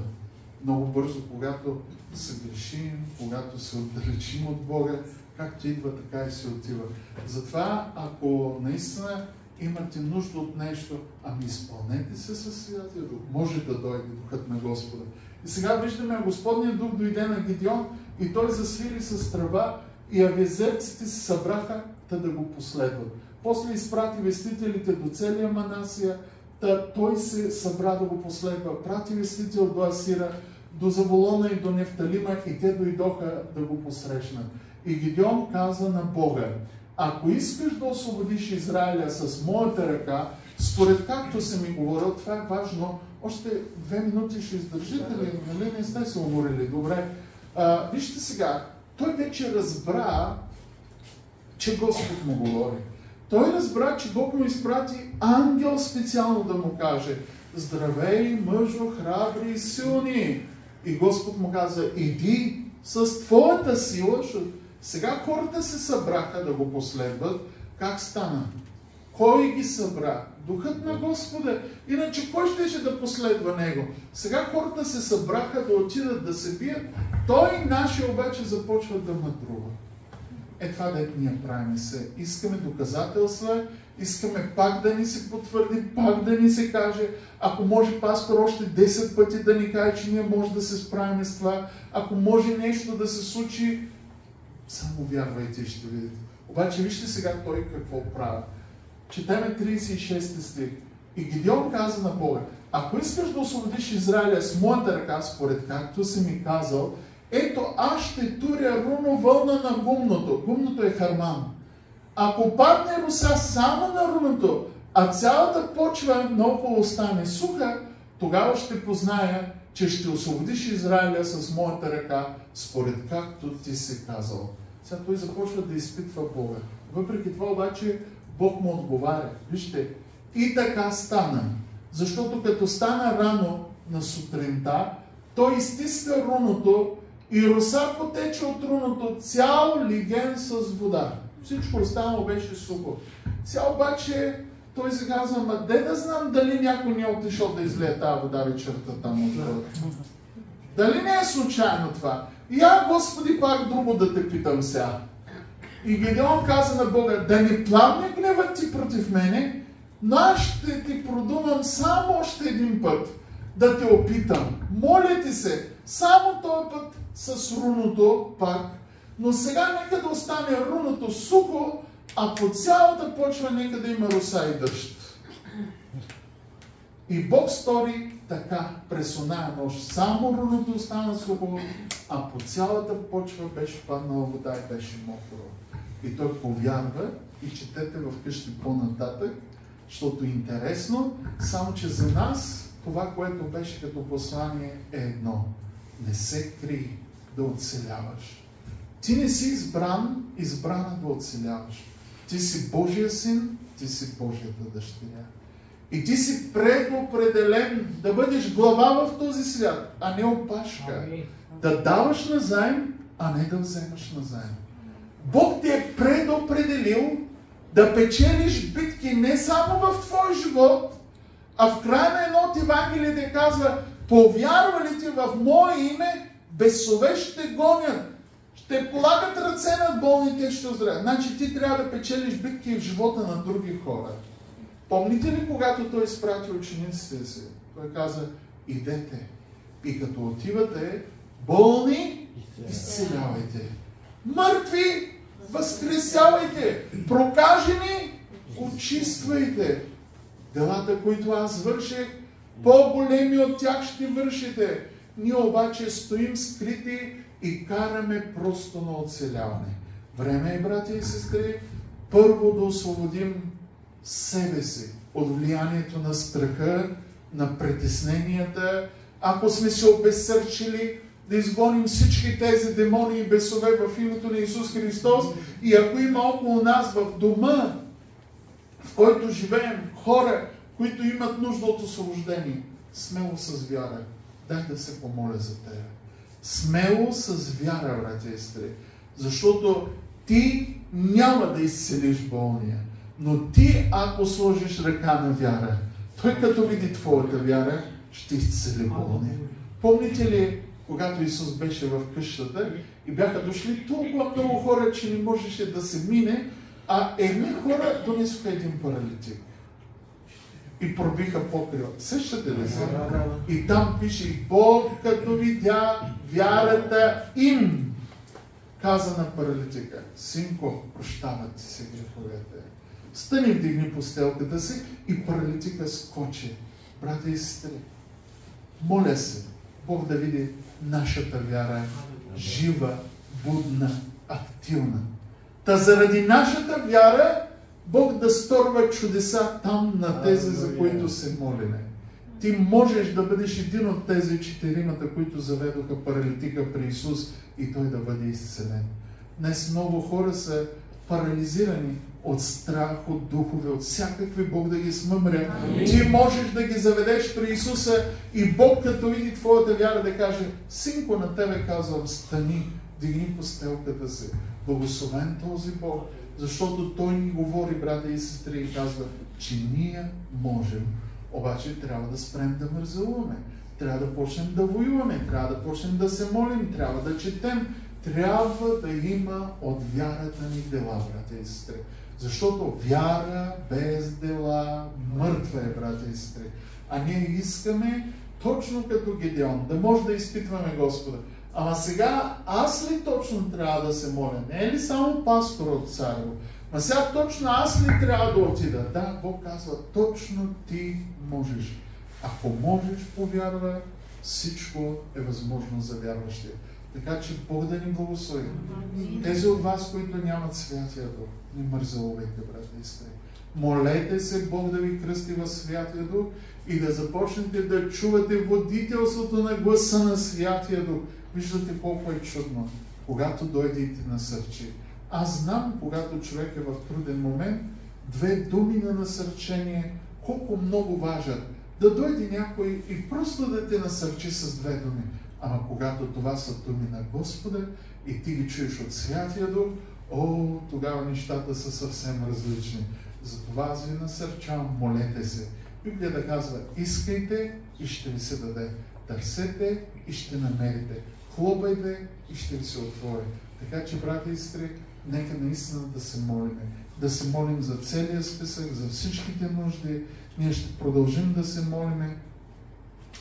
Speaker 2: много бързо, когато се грешим, когато се отдалечим от Бога, както идва, така и си отива. Затова, ако наистина имате нужда от нещо, ами изпълнете се със Святия Дух. Може да дойде Духът на Господа. И сега виждаме, Господният Дух дойде на Гидеон и той засвири с тръба и авезерците се събраха да го последват. После изпрати вестителите до целия Манасия, той се събра да го последва. Прати вестител до Асира, до Заволона и до Нефталима и те дойдоха да го посрещнат. И Гидеон каза на Бога, ако искаш да освободиш Израиля с моята ръка, според както съм ми говорил, това е важно, още 2 минути ще издържите ли? Нали не сте се уморили? Добре. Вижте сега, той вече разбра, че Господ му говори. Той разбра, че Бог му изпрати ангел специално да му каже: здравей, мъжо, храбри и силни. И Господ му каза: иди с твоята сила. Сега хората се събраха да го последват. Как стана? Кой ги събра? Духът на Господа. Иначе кой щеше да последва него? Сега хората се събраха да отидат да се бият. Той нашия обаче започва да мъдрува. Това дето ние правим се. Искаме доказателства, искаме пак да ни се потвърди, пак да ни се каже. Ако може пастор още 10 пъти да ни каже, че ние може да се справим с това. Ако може нещо да се случи, само вярвайте и ще видите. Обаче вижте сега той какво прави. Четеме 36 стих. И Гидеон каза на Бога: ако искаш да освободиш Израиля с моята ръка, според както си ми казал, ето аз ще туря руно вълна на гумното. Гумното е Харман. Ако падне роса само на руното, а цялата почва наоколо стане суха, тогава ще позная, че ще освободиш Израиля с моята ръка, според както ти си казал. Сега той започва да изпитва Бога. Въпреки това обаче Бог му отговаря. Вижте, и така стана. Защото като стана рано на сутринта, той изтиска руното и роса потече от руното цял лиген с вода. Всичко останало беше сухо. Сега обаче той се казва: ма де да знам дали някой не е отишъл да излее тази вода вечерта там отгоре. Дали не е случайно това? Я, Господи, пак друго да те питам сега. И Гидеон каза на Бога: да не пламне гневът ти против мене, но аз ще ти продумам само още един път да те опитам. Моля ти се, само този път с руното пак, но сега нека да остане руното сухо, а по цялата почва нека да има роса и дъжд. И Бог стори така през оная нощ. Само руното остана сухо, а по цялата почва беше паднала вода и беше мокро. И той повярва, и четете в къщи по-нататък, защото е интересно, само че за нас това, което беше като послание, е едно: не се крий да оцеляваш. Ти не си избрана да оцеляваш. Ти си Божия син, ти си Божията дъщеря. И ти си предопределен да бъдеш глава в този свят, а не опашка. Да даваш назаем, а не да вземаш назаем. Бог те е предопределил да печелиш битки не само в твой живот, а в края на едно от Евангелието казва: повярва ли ти в мое име, бесове ще гонят, ще полагат ръце над болните, ще оздравят. Значи ти трябва да печелиш битки в живота на други хора. Помните ли, когато той изпрати учениците си? Той каза, идете и като отивате, болни, изцелявайте. Мъртви, възкресявайте. Прокажени, очиствайте. Делата, които аз върших, по-големи от тях ще вършите. Ние обаче стоим скрити и караме просто на оцеляване. Време е, братя и сестри, първо да освободим себе си от влиянието на страха, на притесненията. Ако сме се обезсърчили, да изгоним всички тези демони и бесове в името на Исус Христос. И ако има около нас в дома, в който живеем, хора, които имат нужда от освобождение, смело с вяра, дай да се помоля за теб. Смело с вяра, братя и сестри, защото ти няма да изцелиш болния, но ти, ако сложиш ръка на вяра, той като види твоята вяра, ще изцели болния. Помните ли, когато Исус беше в къщата и бяха дошли толкова много хора, че не можеше да се мине, а едни хора донесоха един паралитик и пробиха покрива. Сещате ли се? И там пише, и Бог като видя вярата им, каза на паралитика, синко, прощават ти се греховете. Стани, вдигни постелката си и паралитика скочи. Братя и сестри, моля се, Бог да види нашата вяра жива, будна, активна. Та заради нашата вяра Бог да сторва чудеса там на тези, за които се молиме. Ти можеш да бъдеш един от тези четиримата, които заведоха паралитика при Исус и той да бъде изцелен. Днес много хора са парализирани от страх, от духове, от всякакви, Бог да ги смъмря. Ти можеш да ги заведеш при Исуса и Бог като види твоята вяра да каже, синко, на тебе казвам, стани, дигни постелката си. Благословен този Бог, защото Той ни говори, брата и сестри, и казва, че ние можем. Обаче трябва да спрем да мързелуваме. Трябва да почнем да воюваме, трябва да почнем да се молим, трябва да четем. Трябва да има от вярата ни дела, брата и сестри. Защото вяра без дела мъртва е, брата и сестри. А ние искаме, точно като Гедеон, да може да изпитваме Господа. Ама сега аз ли точно трябва да се моля? Не е ли само пастор от Царево? Ма сега точно аз ли трябва да отида? Да, Бог казва, точно ти можеш. Ако можеш, повярва, всичко е възможно за вярващия. Така че Бог да ни благослови. Тези от вас, които нямат Святия Дух, не мързелувайте, брата и сестри. Молете се Бог да ви кръсти в Святия Дух и да започнете да чувате водителството на гласа на Святия Дух. Виждате колко е чудно, когато дойде и те насърчи. Аз знам, когато човек е в труден момент, две думи на насърчение, колко много важат. Да дойде някой и просто да те насърчи с две думи. Ама когато това са думи на Господа и ти ги чуеш от Святия Дух, тогава нещата са съвсем различни. Затова аз ви насърчавам, молете се. Библията казва, искайте и ще ви се даде. Търсете и ще намерите. Хлопайте и ще ви се отвори. Така че, брати и сестри, нека наистина да се молиме. Да се молим за целия списък, за всичките нужди. Ние ще продължим да се молиме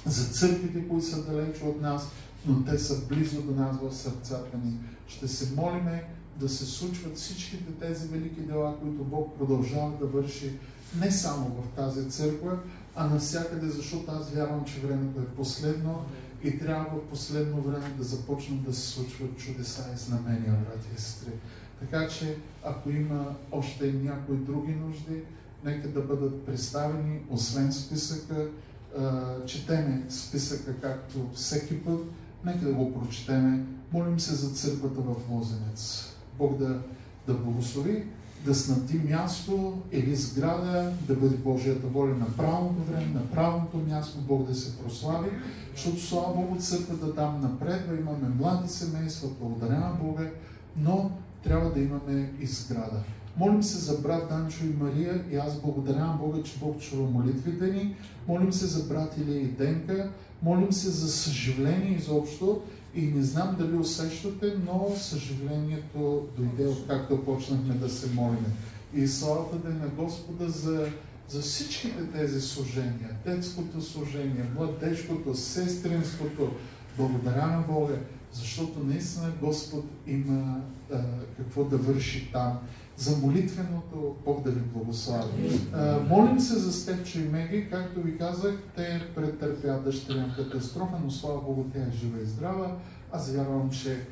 Speaker 2: за църквите, които са далече от нас, но те са близо до нас в сърцата ни. Ще се молиме да се случват всичките тези велики дела, които Бог продължава да върши не само в тази църква, а навсякъде, защото аз вярвам, че времето е последно и трябва в последно време да започнат да се случват чудеса и знамения, брати и сестри. Така че, ако има още някои други нужди, нека да бъдат представени, освен списъка, четеме списъка както всеки път, нека да го прочетеме. Молим се за църквата в Лозенец. Бог да благослови, да снабди място или сграда, да бъде Божията воля на правилното време, на правилното място, Бог да се прослави, защото слава Богу църквата там напредва, имаме млади семейства, благодаря Бога, но трябва да имаме и сграда. Молим се за брат Данчо и Мария и аз благодарявам Бога, че Бог чува молитвите ни. Молим се за брат Илия и Денка. Молим се за съживление изобщо И не знам дали усещате, но съжалението дойде от както почнахме да се молим. И славата да е на Господа за всичките тези служения, детското служение, младежкото, сестринското. Благодаря на Бога, защото наистина Господ има какво да върши там. За молитвеното, Бог да ви благослави. Молим се за Степчо и Меги, както ви казах, те претърпят дъщерна катастрофа, но слава Богу, тя е жива и здрава. Аз вярвам, че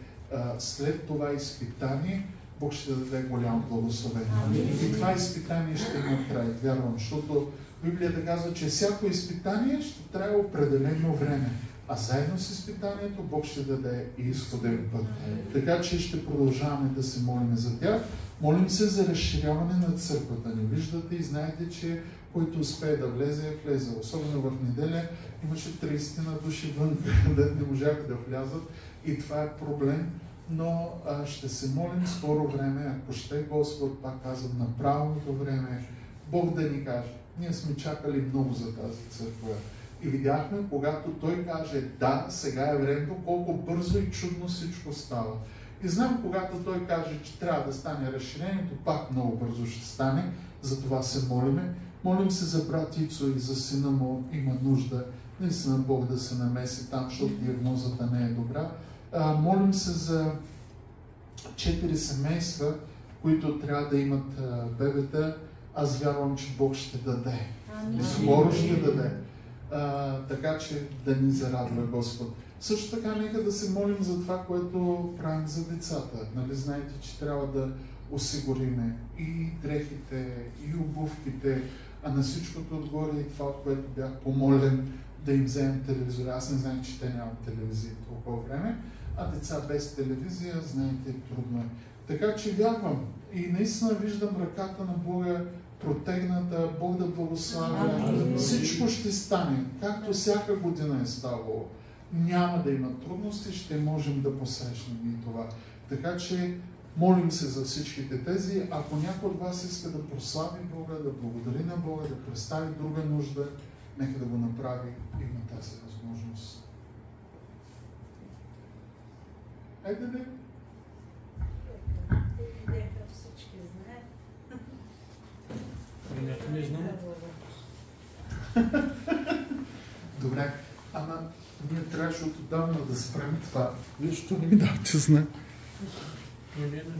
Speaker 2: след това изпитание Бог ще даде голямо благословение. И това изпитание ще има край, вярвам, защото Библията казва, че всяко изпитание ще трае определено време. А заедно с изпитанието Бог ще даде и изходен път. Така че ще продължаваме да се молим за тях. Молим се за разширяване на църквата. Не виждате и знаете, че който успее да влезе, е влезе. Особено в неделя имаше 30 на души вън, където не можаха да влязат. И това е проблем. Но ще се молим скоро време, ако ще Господ, пак казвам, на правилното време, Бог да ни каже. Ние сме чакали много за тази църква. И видяхме, когато Той каже, да, сега е времето, колко бързо и чудно всичко става. И знам, когато Той каже, че трябва да стане разширението, пак много бързо ще стане, затова се молиме. Молим се за брат Ицо и за сина му, има нужда, наистина Бог да се намеси там, защото диагнозата не е добра. Молим се за 4 семейства, които трябва да имат бебета. Аз вярвам, че Бог ще даде. И скоро ще даде. Така че да ни зарадва Господ. Също така, нека да се молим за това, което правим за децата. Нали, знаете, че трябва да осигуриме и дрехите, и обувките, а на всичкото отгоре и това, от което бях помолен да им вземем телевизора. Аз не знаех, че те нямат телевизия толкова време, а деца без телевизия, знаете, трудно е. Така че вярвам и наистина виждам ръката на Бога протегната, Бог да благославя. Всичко ще стане, както всяка година е ставало. Няма да има трудности, ще можем да посрещнем и това. Така че молим се за всичките тези. Ако някой от вас иска да прослави Бога, да благодари на Бога, да представи друга нужда, нека да го направи, има тази възможност. Айде да.
Speaker 4: Всички знаят.
Speaker 1: Не знам.
Speaker 2: Добре, ама ние трябваше от отдавна да спрем това. Вие що не ми давате знак?
Speaker 1: Не е нужно.